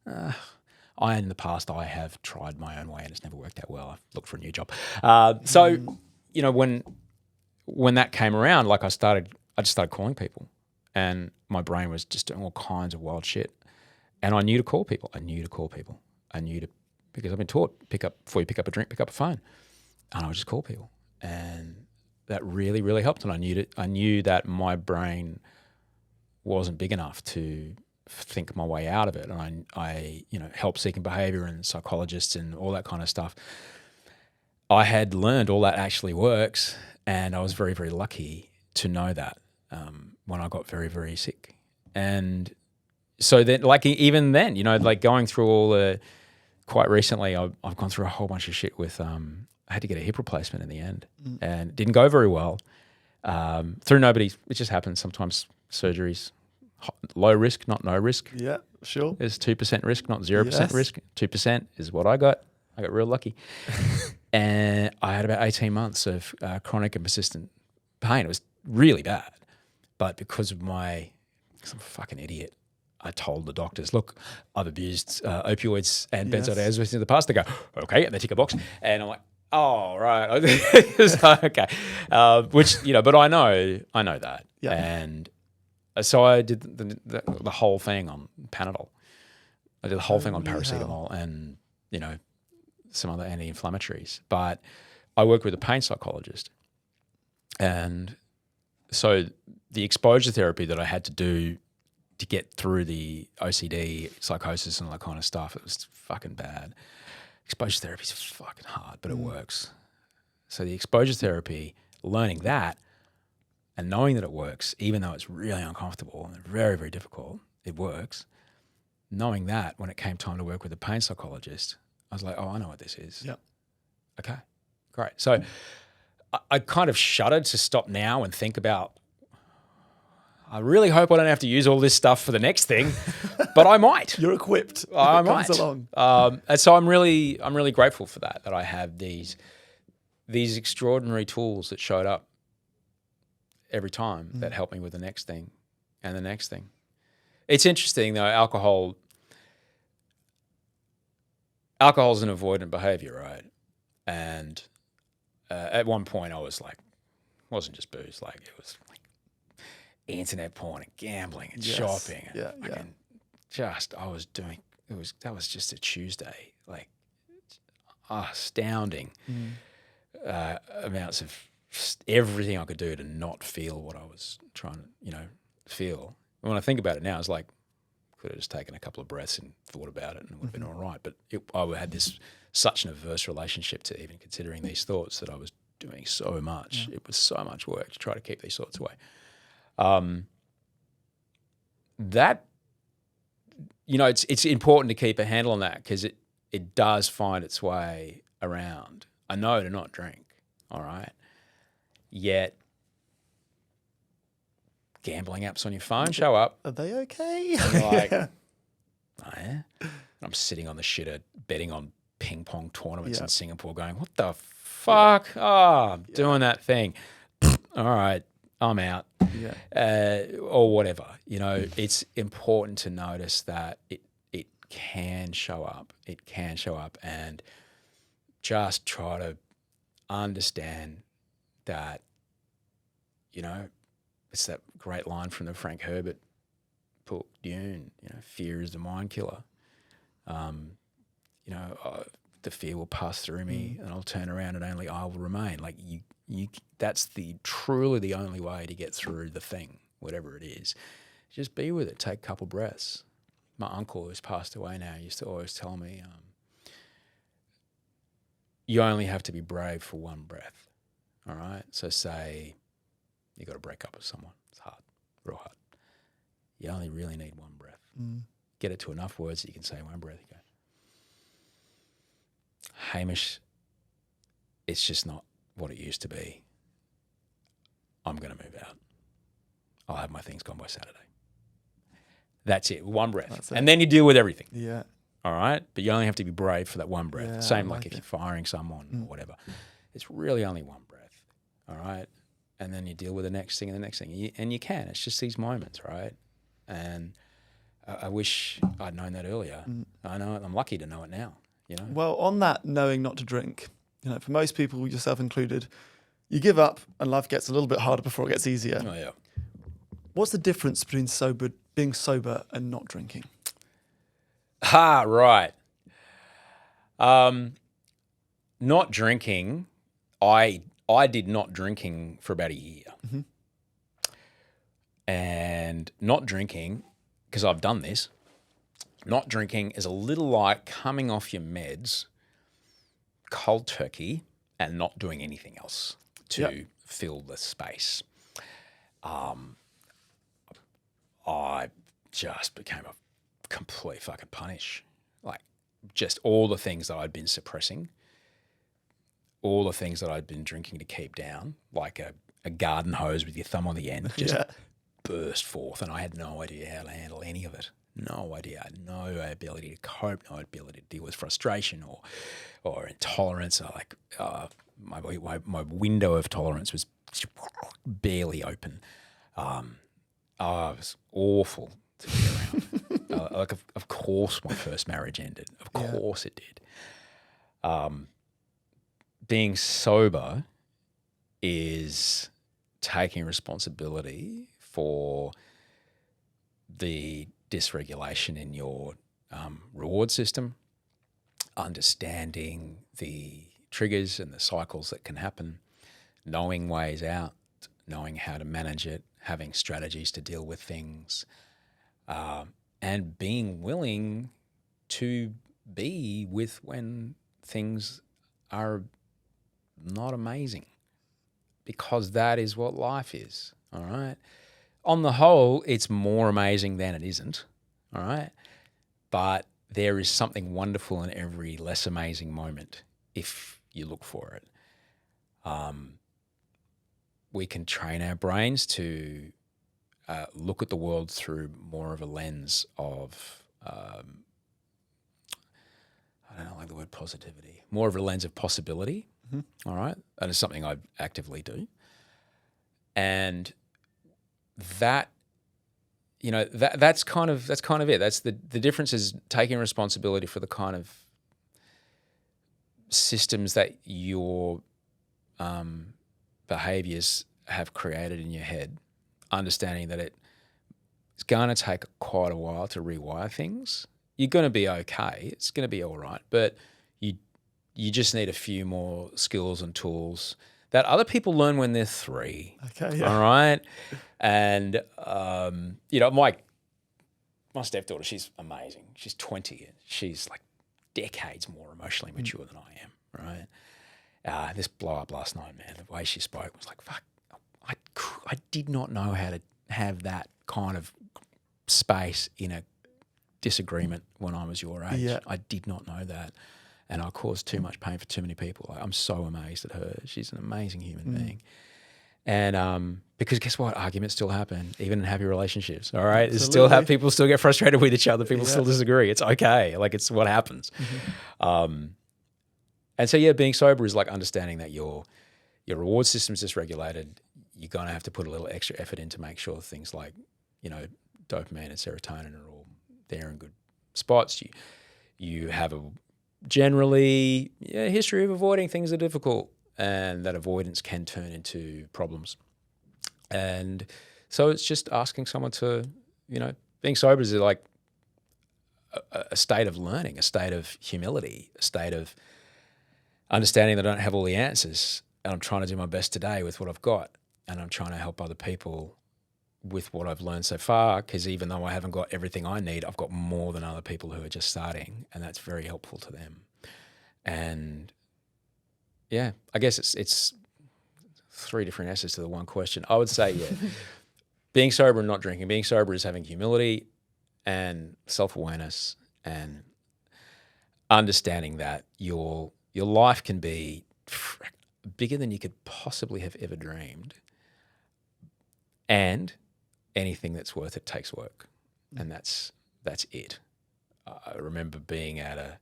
Speaker 1: the past, I have tried my own way and it's never worked out well. I've looked for a new job. When that came around, I just started calling people, and my brain was just doing all kinds of wild shit. And I knew to call people. Because I've been taught, before you pick up a drink, pick up a phone. And I would just call people. And that really, really helped. And I knew that my brain wasn't big enough to think my way out of it. And I help seeking behavior and psychologists and all that kind of stuff. I had learned all that actually works. And I was very, very lucky to know that when I got very, very sick. And so then, even then, going through all the, quite recently, I've gone through a whole bunch of shit with, I had to get a hip replacement in the end, and it didn't go very well. Through nobody, it just happens. Sometimes surgeries, low risk, not no risk.
Speaker 3: Yeah, sure.
Speaker 1: There's 2% risk, not 0% risk. 2% is what I got. I got real lucky. And I had about 18 months of chronic and persistent pain. It was really bad. But because I'm a fucking idiot, I told the doctors, "Look, I've abused opioids and benzodiazepines in the past." They go, "Okay," and they tick a box. And I'm like, "Oh, right." Okay. But I know that.
Speaker 3: Yeah.
Speaker 1: And so I did the whole thing on Panadol. I did the whole thing on paracetamol and, some other anti-inflammatories. But I work with a pain psychologist. And so the exposure therapy that I had to do to get through the OCD, psychosis and all that kind of stuff, it was fucking bad. Exposure therapy is fucking hard, but it works. So the exposure therapy, learning that and knowing that it works, even though it's really uncomfortable and very, very difficult, it works. Knowing that when it came time to work with a pain psychologist, I was like, "Oh, I know what this is."
Speaker 3: Yep.
Speaker 1: Okay, great. So I kind of shuddered to stop now and think about, I really hope I don't have to use all this stuff for the next thing, but I might.
Speaker 3: You're equipped.
Speaker 1: I
Speaker 3: It
Speaker 1: might.
Speaker 3: comes along.
Speaker 1: And so I'm really grateful for that I have these extraordinary tools that showed up every time that help me with the next thing and the next thing. It's interesting though, alcohol's an avoidant behavior, right? And at one point I was like, it wasn't just booze, it was like internet porn and gambling and
Speaker 3: Yes.
Speaker 1: shopping. And
Speaker 3: Yeah, yeah.
Speaker 1: that was just a Tuesday, like astounding amounts of everything I could do to not feel what I was trying to, feel. And when I think about it now, it's like, could have just taken a couple of breaths and thought about it and it would have been all right. But I had such an averse relationship to even considering these thoughts that I was doing so much. It was so much work to try to keep these thoughts away. That, it's important to keep a handle on that because it does find its way around. I know to not drink, all right? Yet gambling apps on your phone show up.
Speaker 3: Are they okay?
Speaker 1: And you're like, oh yeah? I'm sitting on the shitter betting on ping pong tournaments in Singapore going, what the fuck? Oh, I'm doing that thing. All right, I'm out.
Speaker 3: Yeah.
Speaker 1: Or whatever. It's important to notice that it can show up. It can show up and just try to understand that, it's that great line from the Frank Herbert book, Dune, fear is the mind killer. The fear will pass through me and I'll turn around and only I will remain. Like that's truly the only way to get through the thing, whatever it is. Just be with it. Take a couple breaths. My uncle, who's passed away now, used to always tell me, you only have to be brave for one breath. All right? So say you got to break up with someone. It's hard, real hard. You only really need one breath. Get it to enough words that you can say one breath. You go, Hamish, it's just not what it used to be. I'm going to move out. I'll have my things gone by Saturday. That's it, one breath. And then you deal with everything.
Speaker 3: Yeah.
Speaker 1: All right? But you only have to be brave for that one breath.
Speaker 3: Yeah,
Speaker 1: Same
Speaker 3: I
Speaker 1: like
Speaker 3: like
Speaker 1: if
Speaker 3: it.
Speaker 1: you're firing someone or whatever. It's really only one breath. All right? And then you deal with the next thing and the next thing. And you can. It's just these moments, right? And I wish I'd known that earlier. I know it. I'm lucky to know it now,
Speaker 3: Well, on that knowing not to drink, for most people, yourself included, you give up and life gets a little bit harder before it gets easier.
Speaker 1: Oh, yeah.
Speaker 3: What's the difference between being sober and not drinking?
Speaker 1: Right. Not drinking, I did not drinking for about a year. And not drinking, because I've done this, not drinking is a little like coming off your meds cold turkey and not doing anything else to fill the space. I just became a complete fucking punish. Like just all the things that I'd been suppressing, all the things that I'd been drinking to keep down, like a garden hose with your thumb on the end, just burst forth. And I had no idea how to handle any of it. No idea. No ability to cope, no ability to deal with frustration or intolerance. My window of tolerance was barely open. It was awful to be around. Of course my first marriage ended. Of course it did. Being sober is taking responsibility for the dysregulation in your reward system, understanding the triggers and the cycles that can happen, knowing ways out, knowing how to manage it, having strategies to deal with things, and being willing to be with when things are not amazing, because that is what life is, all right? On the whole, it's more amazing than it isn't, all right? But there is something wonderful in every less amazing moment if you look for it. We can train our brains to look at the world through more of a lens of, I don't like the word positivity, more of a lens of possibility, all right? That is something I actively do. And that, that's kind of it. That's the difference is taking responsibility for the kind of systems that your behaviors have created in your head, understanding that it's going to take quite a while to rewire things. You're going to be okay. It's going to be all right. But you just need a few more skills and tools that other people learn when they're 3.
Speaker 3: Okay, yeah.
Speaker 1: All right? And, my stepdaughter, she's amazing. She's 20. She's like decades more emotionally mature than I am, right? This blow up last night, man, the way she spoke was like, fuck, I did not know how to have that kind of space in a disagreement when I was your age.
Speaker 3: Yeah.
Speaker 1: I did not know that. And I caused too much pain for too many people. I'm so amazed at her. She's an amazing human being. And because guess what? Arguments still happen, even in happy relationships. All right, people still get frustrated with each other. People still disagree. It's okay. Like it's what happens. And so being sober is like understanding that your reward system's dysregulated. You're gonna have to put a little extra effort in to make sure things like dopamine and serotonin are all there in good spots. You have a generally history of avoiding things that are difficult, and that avoidance can turn into problems. And so it's just asking someone to, being sober is like a state of learning, a state of humility, a state of understanding that I don't have all the answers, and I'm trying to do my best today with what I've got, and I'm trying to help other people with what I've learned so far, because even though I haven't got everything I need, I've got more than other people who are just starting, and that's very helpful to them. And I guess it's 3 different answers to the one question. I would say, being sober and not drinking. Being sober is having humility and self-awareness and understanding that your life can be bigger than you could possibly have ever dreamed, and anything that's worth it takes work, and that's it. I remember being at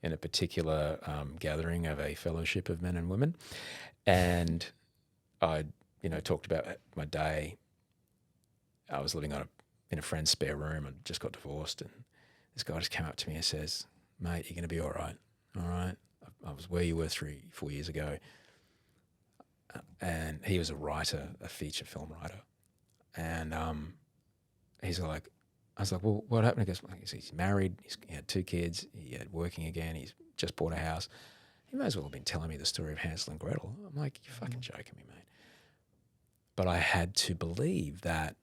Speaker 1: in a particular gathering of a fellowship of men and women, and I talked about my day. I was living in a friend's spare room. I just got divorced, and this guy just came up to me and says, "Mate, you're going to be all right. All right. I was where you were 3-4 years ago." And he was a writer, a feature film writer. And he's like, I was like, "Well, what happened?" He goes, "He's married. He had 2 kids. He had working again. He's just bought a house. He may as well have been telling me the story of Hansel and Gretel." I'm like, "You're fucking joking me, mate." But I had to believe that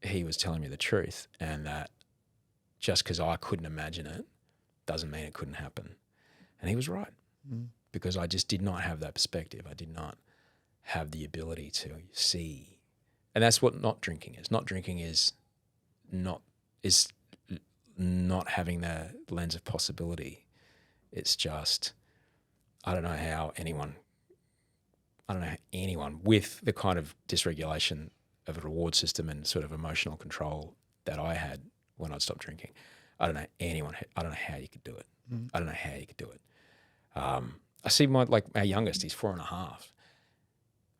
Speaker 1: he was telling me the truth, and that just because I couldn't imagine it doesn't mean it couldn't happen. And he was right, because I just did not have that perspective. I did not have the ability to see. And that's what not drinking is. Not drinking is not having the lens of possibility. It's just, I don't know how anyone with the kind of dysregulation of a reward system and sort of emotional control that I had when I'd stopped drinking, I don't know how you could do it. I don't know how you could do it. I see our youngest, he's 4.5.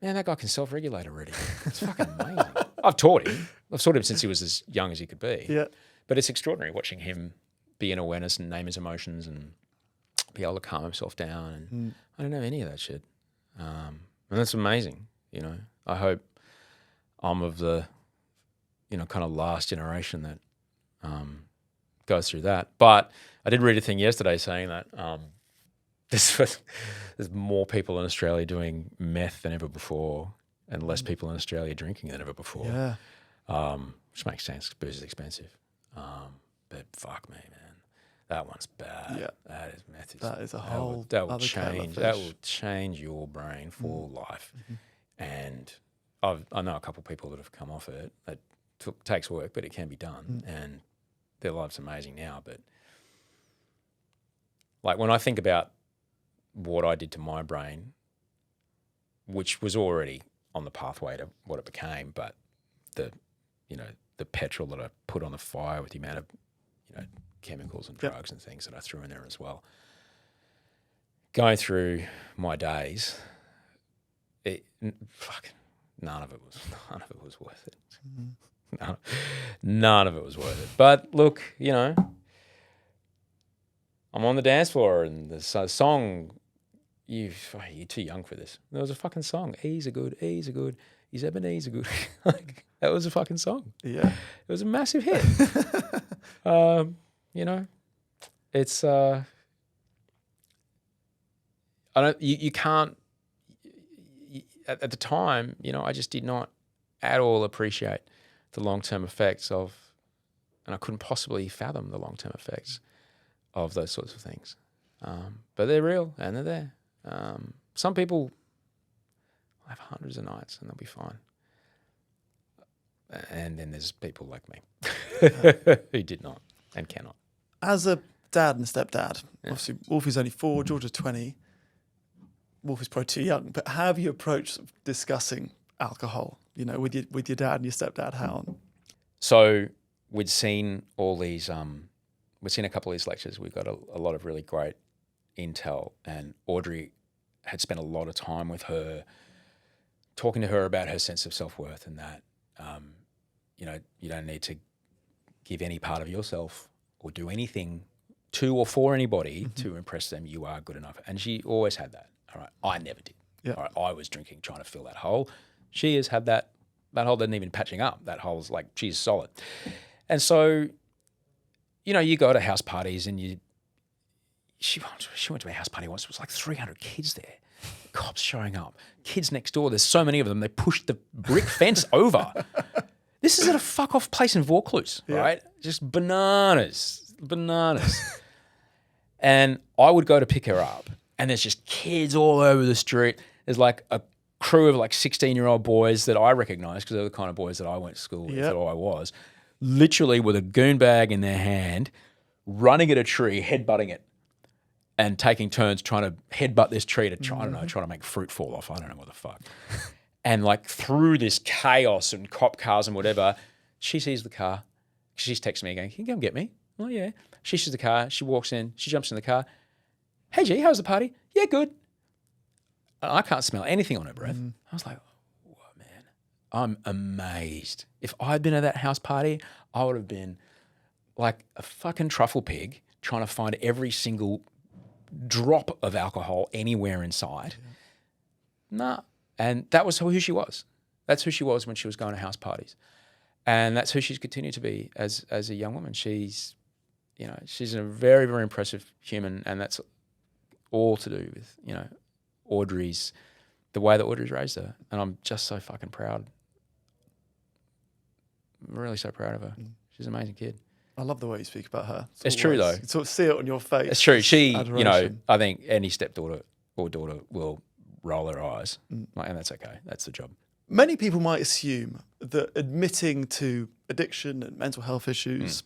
Speaker 1: Man, that guy can self-regulate already. It's fucking amazing. I've taught him since he was as young as he could be. Yeah. But it's extraordinary watching him be in awareness and name his emotions and be able to calm himself down. And I don't know any of that shit. And that's amazing. I hope I'm of the, kind of last generation that goes through that. But I did read a thing yesterday saying that there's more people in Australia doing meth than ever before, and less people in Australia drinking than ever before. Yeah. Which makes sense. Booze is expensive. But fuck me, man, that one's bad. Yeah. That is meth.
Speaker 3: That is a whole.
Speaker 1: That will change your brain for life. And I know a couple of people that have come off it. It takes work, but it can be done, and their life's amazing now. But like when I think about what I did to my brain, which was already on the pathway to what it became, but the petrol that I put on the fire with the amount of, chemicals and drugs and things that I threw in there as well. Going through my days, none of it was worth it. None of it was worth it. But look, I'm on the dance floor and the song, you're too young for this. There was a fucking song. Ease are good. Ease is Ebenezer good? Like, that was a fucking song.
Speaker 3: Yeah.
Speaker 1: It was a massive hit. You know, it's I don't. You can't. At the time, you know, I just did not at all appreciate the long-term effects of, and I couldn't possibly fathom the long-term effects of those sorts of things. But they're real and they're there. Some people have hundreds of nights and they'll be fine. And then there's people like me who did not and cannot.
Speaker 3: As a dad and stepdad, obviously Wolfie's only 4, Georgia's 20. Wolfie's probably too young, but how have you approached discussing alcohol, you know, with your dad and your stepdad? How?
Speaker 1: So we'd seen all these, we'd seen a couple of these lectures. We got a lot of really great intel, and Audrey had spent a lot of time with her, talking to her about her sense of self-worth and that, you know, you don't need to give any part of yourself or do anything to or for anybody to impress them. You are good enough. And she always had that. All right. I never did.
Speaker 3: Yeah.
Speaker 1: All right. I was drinking, trying to fill that hole. She has had that. That hole didn't even patching up. That hole's like, she's solid. And so, you know, you go to house parties and she went to a house party once. It was like 300 kids there. Cops showing up. Kids next door. There's so many of them. They pushed the brick fence over. This is at a fuck off place in Vaucluse, right? Just bananas. And I would go to pick her up, and there's just kids all over the street. There's like a crew of like 16-year-old boys that I recognize because they're the kind of boys that I went to school with, or I was, literally with a goon bag in their hand, running at a tree, headbutting it, and taking turns trying to headbutt this tree to try, I don't know, trying to make fruit fall off. I don't know what the fuck. And like through this chaos and cop cars and whatever, she sees the car. She's texting me again, can you come get me? Oh, yeah. She sees the car. She walks in. She jumps in the car. Hey, G, how's the party? Yeah, good. I can't smell anything on her breath. I was like, oh, man, I'm amazed. If I'd been at that house party, I would have been like a fucking truffle pig trying to find every single drop of alcohol anywhere in sight. Nah. And that was who she was. That's who she was when she was going to house parties. And that's who she's continued to be as a young woman. She's, you know, she's a very, very impressive human, and that's all to do with, you know, the way that Audrey's raised her. And I'm just so fucking proud. I'm really so proud of her. She's an amazing kid.
Speaker 3: I love the way you speak about her.
Speaker 1: It's true, though.
Speaker 3: You sort of see it on your face.
Speaker 1: It's true. She,
Speaker 3: adoration.
Speaker 1: you know, I think any stepdaughter or daughter will roll her eyes, and that's okay. That's the job.
Speaker 3: Many people might assume that admitting to addiction and mental health issues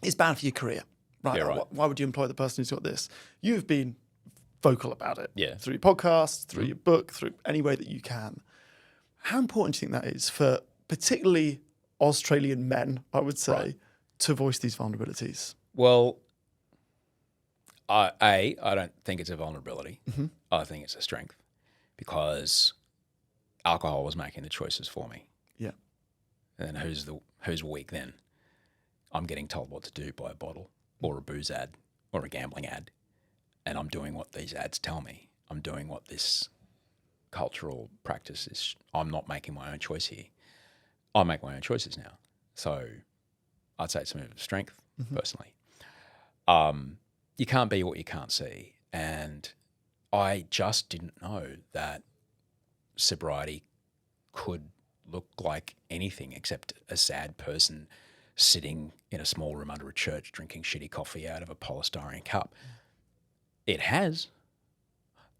Speaker 3: is bad for your career, right?
Speaker 1: Yeah, right.
Speaker 3: Why would you employ the person who's got this? You've been vocal about it, through your podcast, through your book, through any way that you can. How important do you think that is for particularly Australian men, I would say, to voice these vulnerabilities?
Speaker 1: Well, I don't think it's a vulnerability. I think it's a strength, because alcohol was making the choices for me. Yeah. And who's weak then? I'm getting told what to do by a bottle or a booze ad or a gambling ad. And I'm doing what these ads tell me. I'm doing what this cultural practice is. I'm not making my own choice here. I make my own choices now. So I'd say it's a move of strength, personally. You can't be what you can't see. And I just didn't know that sobriety could look like anything except a sad person sitting in a small room under a church drinking shitty coffee out of a polystyrene cup. It has.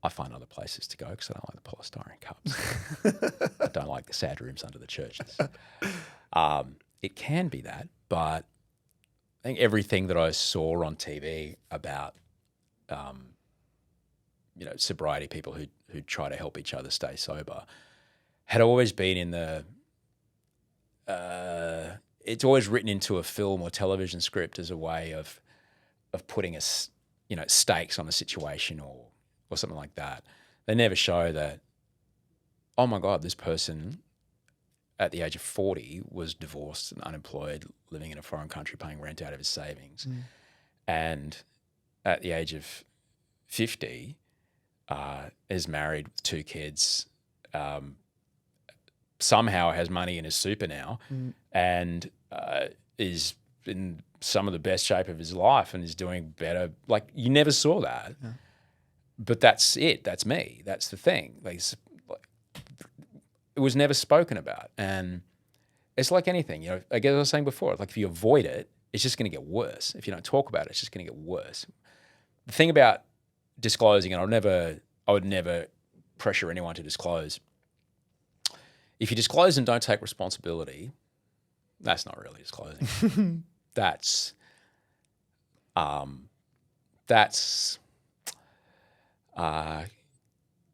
Speaker 1: I find other places to go because I don't like the polystyrene cups. I don't like the sad rooms under the churches. It can be that, but I think everything that I saw on TV about you know, sobriety people who try to help each other stay sober had always been in the it's always written into a film or television script as a way of putting you know, stakes on a situation or something like that. They never show that, oh my God, this person at the age of 40 was divorced and unemployed, living in a foreign country, paying rent out of his savings. And at the age of 50, is married with 2 kids, somehow has money in his super now and is in some of the best shape of his life and is doing better. Like, you never saw that. Yeah. But that's it. That's me. That's the thing. It was never spoken about. And it's like anything, like I was saying before, like if you avoid it, it's just going to get worse. If you don't talk about it, it's just going to get worse. The thing about disclosing, and I would never pressure anyone to disclose. If you disclose and don't take responsibility, that's not really disclosing. That's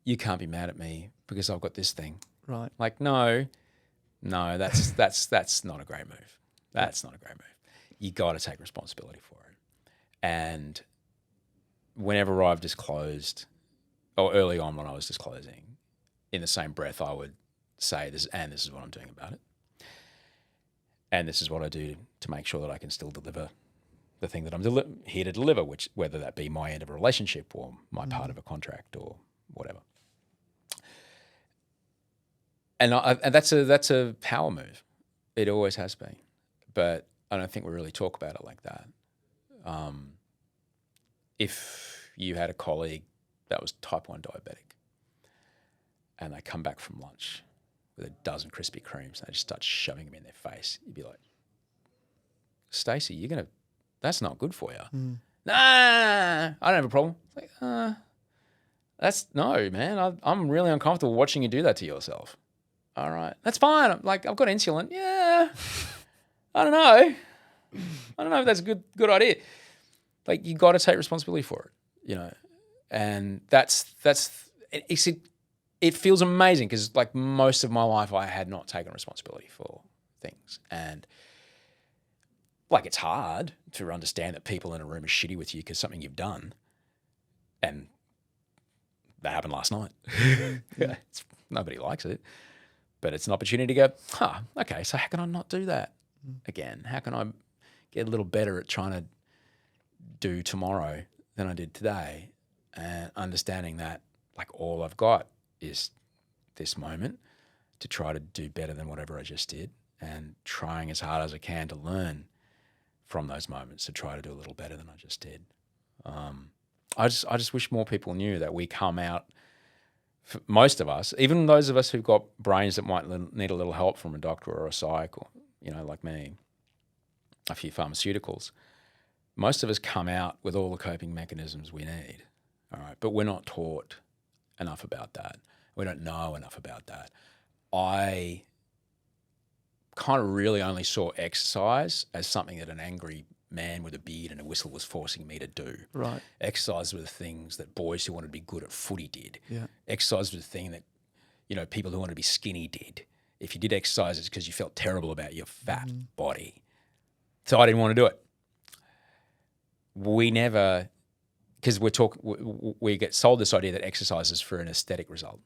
Speaker 1: you can't be mad at me because I've got this thing.
Speaker 3: Right.
Speaker 1: Like, no, that's not a great move. That's not a great move. You got to take responsibility for it. And whenever I've disclosed, or early on when I was disclosing, in the same breath I would say this is what I'm doing about it. And this is what I do to make sure that I can still deliver the thing that I'm here to deliver, which whether that be my end of a relationship or my part of a contract or whatever. And that's a power move. It always has been. But I don't think we really talk about it like that. If you had a colleague that was type 1 diabetic and they come back from lunch with a dozen Krispy Kremes and they just start shoving them in their face, you'd be like, Stacey, that's not good for you. Nah, I don't have a problem. It's like, no, man, I'm really uncomfortable watching you do that to yourself. All right, that's fine. I've got insulin. Yeah, I don't know if that's a good idea. Like, you got to take responsibility for it, and it feels amazing because like most of my life I had not taken responsibility for things, and like it's hard to understand that people in a room are shitty with you because something you've done, and that happened last night. Nobody likes it. But it's an opportunity to go, okay, so how can I not do that again? How can I get a little better at trying to do tomorrow than I did today? And understanding that, like, all I've got is this moment to try to do better than whatever I just did, and trying as hard as I can to learn from those moments to try to do a little better than I just did. I just wish more people knew that we come out, most of us, even those of us who've got brains that might need a little help from a doctor or a psych, or, like me, a few pharmaceuticals, most of us come out with all the coping mechanisms we need, all right? But we're not taught enough about that. We don't know enough about that. I kind of really only saw exercise as something that an angry man with a beard and a whistle was forcing me to do.
Speaker 3: Right.
Speaker 1: Exercise were the things that boys who wanted to be good at footy did.
Speaker 3: Yeah.
Speaker 1: Exercise was the thing that, people who wanted to be skinny did. If you did exercise, it's because you felt terrible about your fat body. So I didn't want to do it. We never, because we get sold this idea that exercise is for an aesthetic result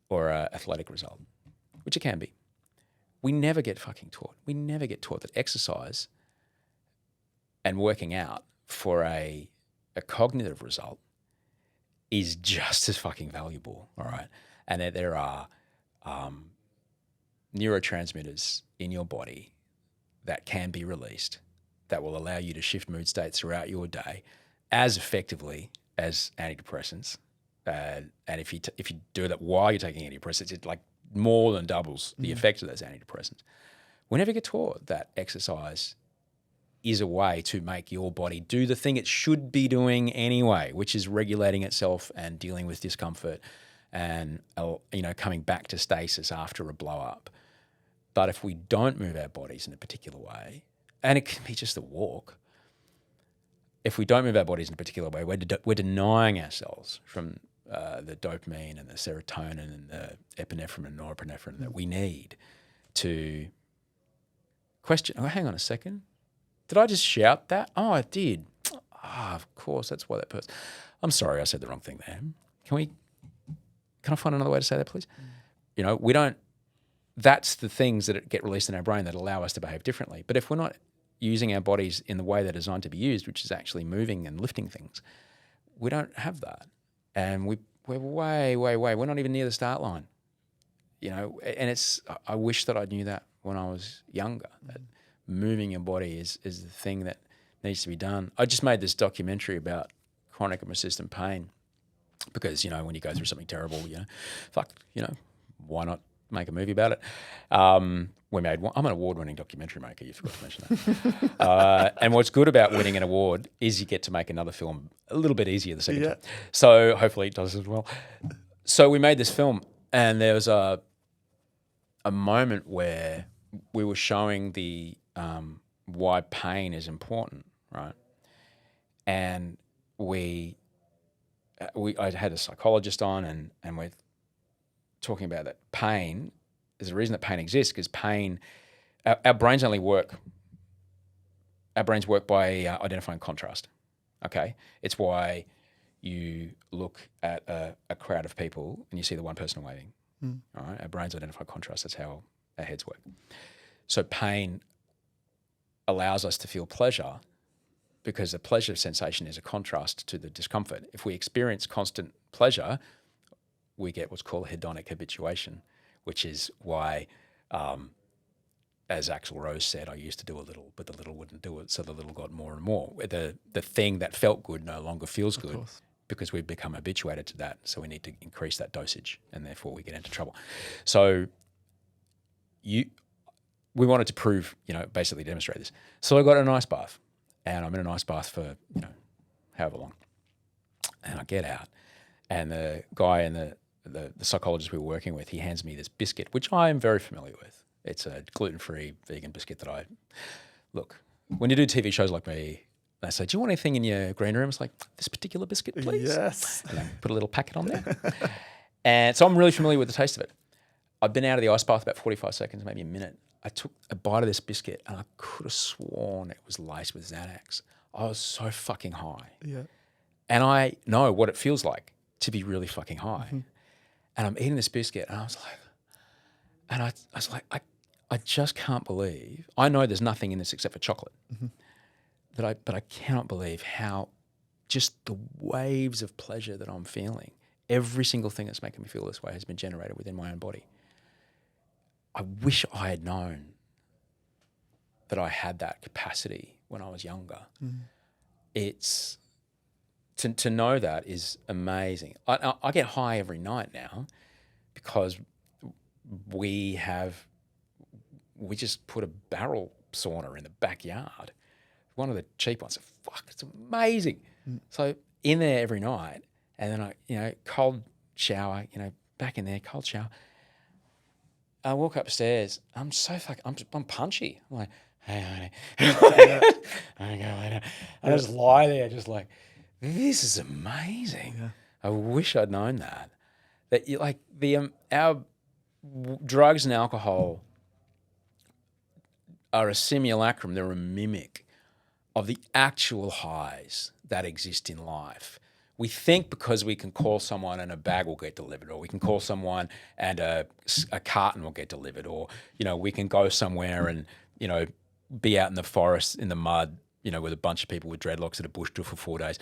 Speaker 1: or an athletic result, which it can be. We never get fucking taught. We never get taught that exercise and working out for a cognitive result is just as fucking valuable, all right? And that there are neurotransmitters in your body that can be released that will allow you to shift mood states throughout your day as effectively as antidepressants. And if you do that while you're taking antidepressants, it like more than doubles the effect of those antidepressants. We never get taught that exercise is a way to make your body do the thing it should be doing anyway, which is regulating itself and dealing with discomfort and, coming back to stasis after a blow up. But if we don't move our bodies in a particular way, and it can be just a walk, if we don't move our bodies in a particular way, we're denying ourselves from the dopamine and the serotonin and the epinephrine and norepinephrine that we need to question. Oh, hang on a second. Did I just shout that? Oh, I did. Of course, that's why that person. I'm sorry, I said the wrong thing there. Can I find another way to say that, please? We don't. That's the things that get released in our brain that allow us to behave differently. But if we're not using our bodies in the way they're designed to be used, which is actually moving and lifting things, we don't have that. And we're way, way, way. We're not even near the start line. and I wish that I knew that when I was younger, that moving your body is the thing that needs to be done. I just made this documentary about chronic and persistent pain because, when you go through something terrible, why not make a movie about it? We made one. I'm an award-winning documentary maker. You forgot to mention that. And what's good about winning an award is you get to make another film a little bit easier the second time. So hopefully it does as well. So we made this film, and there was a moment where we were showing the why pain is important, right? And I had a psychologist on, and we're talking about that pain. There's a reason that pain exists because pain, our brains work by identifying contrast. Okay, it's why you look at a crowd of people and you see the one person waving. All right, our brains identify contrast. That's how our heads work. So pain allows us to feel pleasure because the pleasure sensation is a contrast to the discomfort. If we experience constant pleasure, we get what's called hedonic habituation, which is why, as Axl Rose said, I used to do a little, but the little wouldn't do it, so the little got more and more. The thing that felt good no longer feels good because we've become habituated to that, so we need to increase that dosage, and therefore we get into trouble. So we wanted to prove, basically demonstrate this. So I got an ice bath, and I'm in an ice bath for, however long. And I get out, and the guy and the psychologist we were working with, he hands me this biscuit, which I am very familiar with. It's a gluten-free vegan biscuit that look, when you do TV shows like me, they say, do you want anything in your green room? It's like, this particular biscuit, please.
Speaker 3: Yes.
Speaker 1: And I put a little packet on there. And so I'm really familiar with the taste of it. I've been out of the ice bath about 45 seconds, maybe a minute. I took a bite of this biscuit and I could have sworn it was laced with Xanax. I was so fucking high.
Speaker 3: Yeah.
Speaker 1: And I know what it feels like to be really fucking high. Mm-hmm. And I'm eating this biscuit and I was like, I just can't believe, I know there's nothing in this except for chocolate, but I cannot believe how just the waves of pleasure that I'm feeling, every single thing that's making me feel this way has been generated within my own body. I wish I had known that I had that capacity when I was younger. It's to know that is amazing. I get high every night now because we just put a barrel sauna in the backyard, one of the cheap ones. Fuck, it's amazing. So in there every night, and then I cold shower, back in there, cold shower. I walk upstairs. I'm so I'm punchy. I'm like, hey, honey. I go later. I just lie there, just like, this is amazing. Yeah. I wish I'd known that. That our drugs and alcohol are a simulacrum. They're a mimic of the actual highs that exist in life. We think because we can call someone and a bag will get delivered, or we can call someone and a carton will get delivered, or, we can go somewhere and, be out in the forest in the mud, with a bunch of people with dreadlocks at a bush tour for 4 days,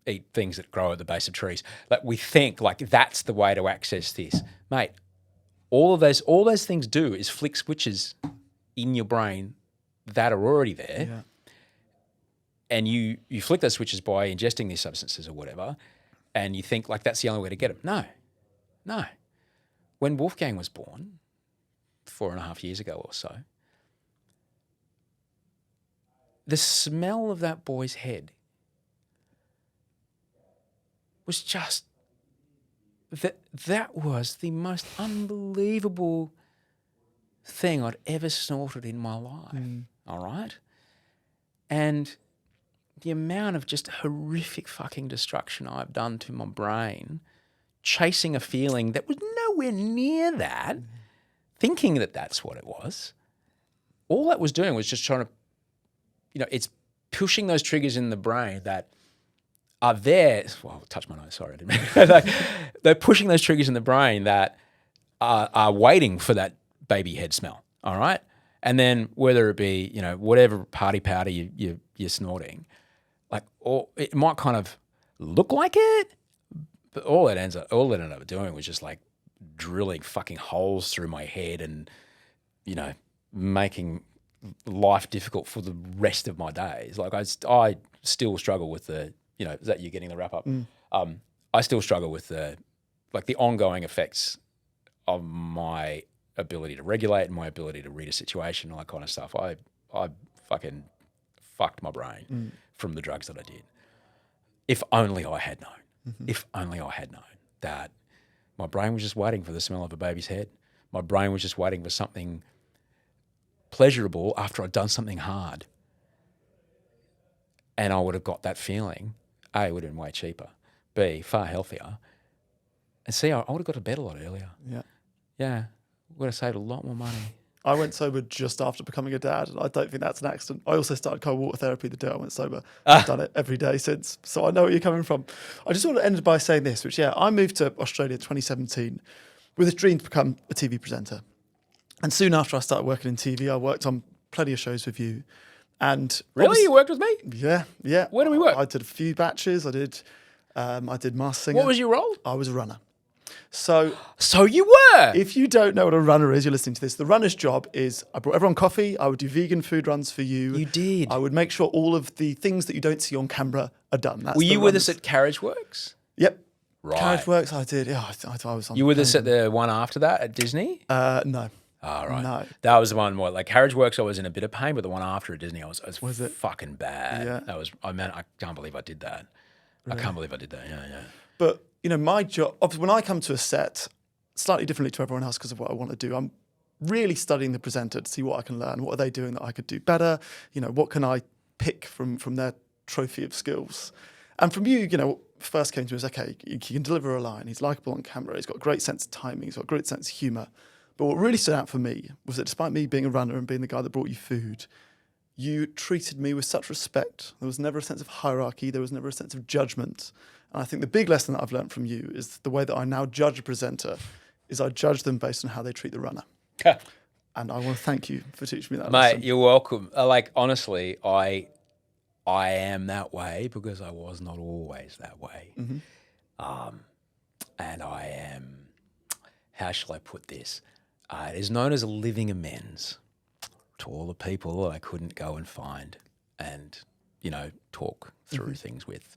Speaker 1: eat things that grow at the base of trees. Like, we think like that's the way to access this. Mate, all those things do is flick switches in your brain that are already there. Yeah. And you flick those switches by ingesting these substances or whatever, and you think like that's the only way to get them. No. When Wolfgang was born 4.5 years ago or so, the smell of that boy's head was just that was the most unbelievable thing I'd ever snorted in my life. All right? And the amount of just horrific fucking destruction I've done to my brain, chasing a feeling that was nowhere near that, thinking that that's what it was. All that was doing was just trying to, it's pushing those triggers in the brain that are there. Well, touch my nose, sorry, I didn't mean like, they're pushing those triggers in the brain that are waiting for that baby head smell, all right? And then whether it be, whatever party powder you're snorting, or it might kind of look like it, but all it ended up doing was just like drilling fucking holes through my head and, you know, making life difficult for the rest of my days. Like I still struggle with the, you know, is that you getting the wrap up? I still struggle with the ongoing effects of my ability to regulate and my ability to read a situation, all that kind of stuff. I fucking fucked my brain from the drugs that I did. If only I had known. If only I had known that my brain was just waiting for the smell of a baby's head. My brain was just waiting for something pleasurable after I'd done something hard. And I would have got that feeling. A, it would have been way cheaper. B, far healthier. And C, I would have got to bed a lot earlier.
Speaker 3: Yeah.
Speaker 1: Yeah. Would have saved a lot more money.
Speaker 3: I went sober just after becoming a dad, and I don't think that's an accident. I also started cold water therapy the day I went sober. I've done it every day since, so I know where you're coming from. I just want to end by saying this, which, I moved to Australia in 2017 with a dream to become a TV presenter. And soon after I started working in TV, I worked on plenty of shows with you. And
Speaker 1: really? You worked with me?
Speaker 3: Yeah.
Speaker 1: Where did we work?
Speaker 3: I did a few batches. I did Masked Singer.
Speaker 1: What was your role?
Speaker 3: I was a runner. So
Speaker 1: you were.
Speaker 3: If you don't know what a runner is, you're listening to this. The runner's job is I brought everyone coffee. I would do vegan food runs for you.
Speaker 1: You did.
Speaker 3: I would make sure all of the things that you don't see on camera are done. That's
Speaker 1: were you
Speaker 3: the
Speaker 1: with
Speaker 3: runners.
Speaker 1: us at Carriage Works?
Speaker 3: Yep.
Speaker 1: Right.
Speaker 3: Carriage Works, I did. Yeah, I was on.
Speaker 1: You were with us at the one after that at Disney?
Speaker 3: No.
Speaker 1: Oh, right.
Speaker 3: No.
Speaker 1: That was the one where, like, Carriage Works, I was in a bit of pain, but the one after at Disney, I was
Speaker 3: it?
Speaker 1: fucking bad.
Speaker 3: Yeah.
Speaker 1: That was, I can't believe I did that. Really? I can't believe I did that. Yeah.
Speaker 3: But, you know, my job, obviously, when I come to a set, slightly differently to everyone else because of what I want to do, I'm really studying the presenter to see what I can learn. What are they doing that I could do better? You know, what can I pick from their trophy of skills? And from you, you know, what first came to me was, okay, he can deliver a line. He's likeable on camera. He's got a great sense of timing. He's got a great sense of humour. But what really stood out for me was that despite me being a runner and being the guy that brought you food, you treated me with such respect. There was never a sense of hierarchy. There was never a sense of judgment. And I think the big lesson that I've learned from you is the way that I now judge a presenter is I judge them based on how they treat the runner. And I want to thank you for teaching me that lesson.
Speaker 1: Mate, you're welcome. Like, honestly, I am that way because I was not always that way. And I am, how shall I put this? It is known as a living amends to all the people that I couldn't go and find and, you know, talk through things with.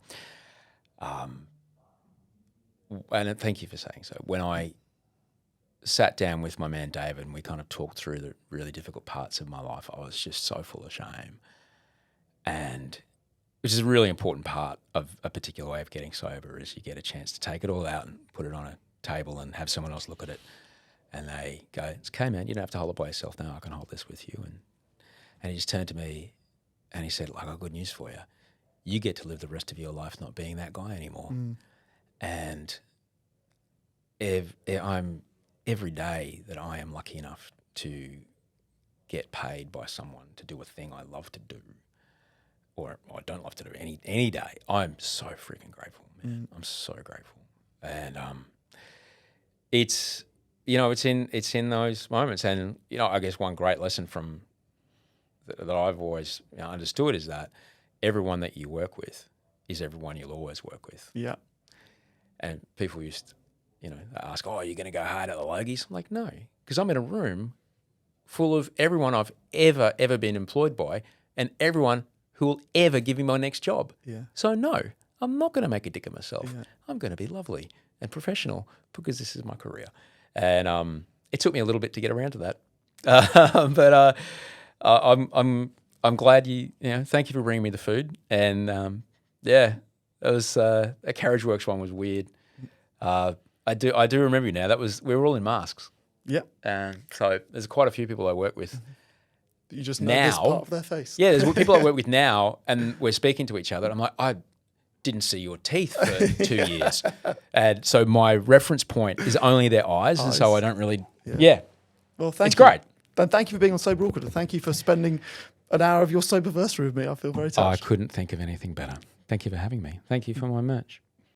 Speaker 1: And thank you for saying so. When I sat down with my man David and we kind of talked through the really difficult parts of my life, I was just so full of shame. And which is a really important part of a particular way of getting sober is you get a chance to take it all out and put it on a table and have someone else look at it. And they go, it's okay, man, you don't have to hold it by yourself now. I can hold this with you. And he just turned to me and he said, like, I've got good news for you. You get to live the rest of your life not being that guy anymore. And I'm every day that I am lucky enough to get paid by someone to do a thing I love to do, or I don't love to do any day, I'm so freaking grateful, man. I'm so grateful. And it's, you know, it's in those moments. And, you know, I guess one great lesson from that I've always understood is that everyone that you work with is everyone you'll always work with. Yeah. And people used to, you know, ask, oh, are you going to go hard at the Logies? I'm like, no, because I'm in a room full of everyone I've ever been employed by and everyone who will ever give me my next job. Yeah. So no, I'm not going to make a dick of myself. Yeah. I'm going to be lovely and professional because this is my career. And it took me a little bit to get around to that. But I'm glad you know, thank you for bringing me the food. And yeah, it was a Carriage Works one was weird. I do remember you now. We were all in masks. Yeah. And so there's quite a few people I work with.
Speaker 3: You just know this part of their face.
Speaker 1: Yeah, there's people I work with now, and we're speaking to each other. I'm like, I didn't see your teeth for 2 years, and so my reference point is only their eyes, and so I don't really. Yeah.
Speaker 3: Well, thank you.
Speaker 1: It's great.
Speaker 3: And thank you for being on Sober Awkward. And thank you for spending an hour of your soberversary with me. I feel very touched.
Speaker 1: I couldn't think of anything better. Thank you for having me. Thank you for my merch.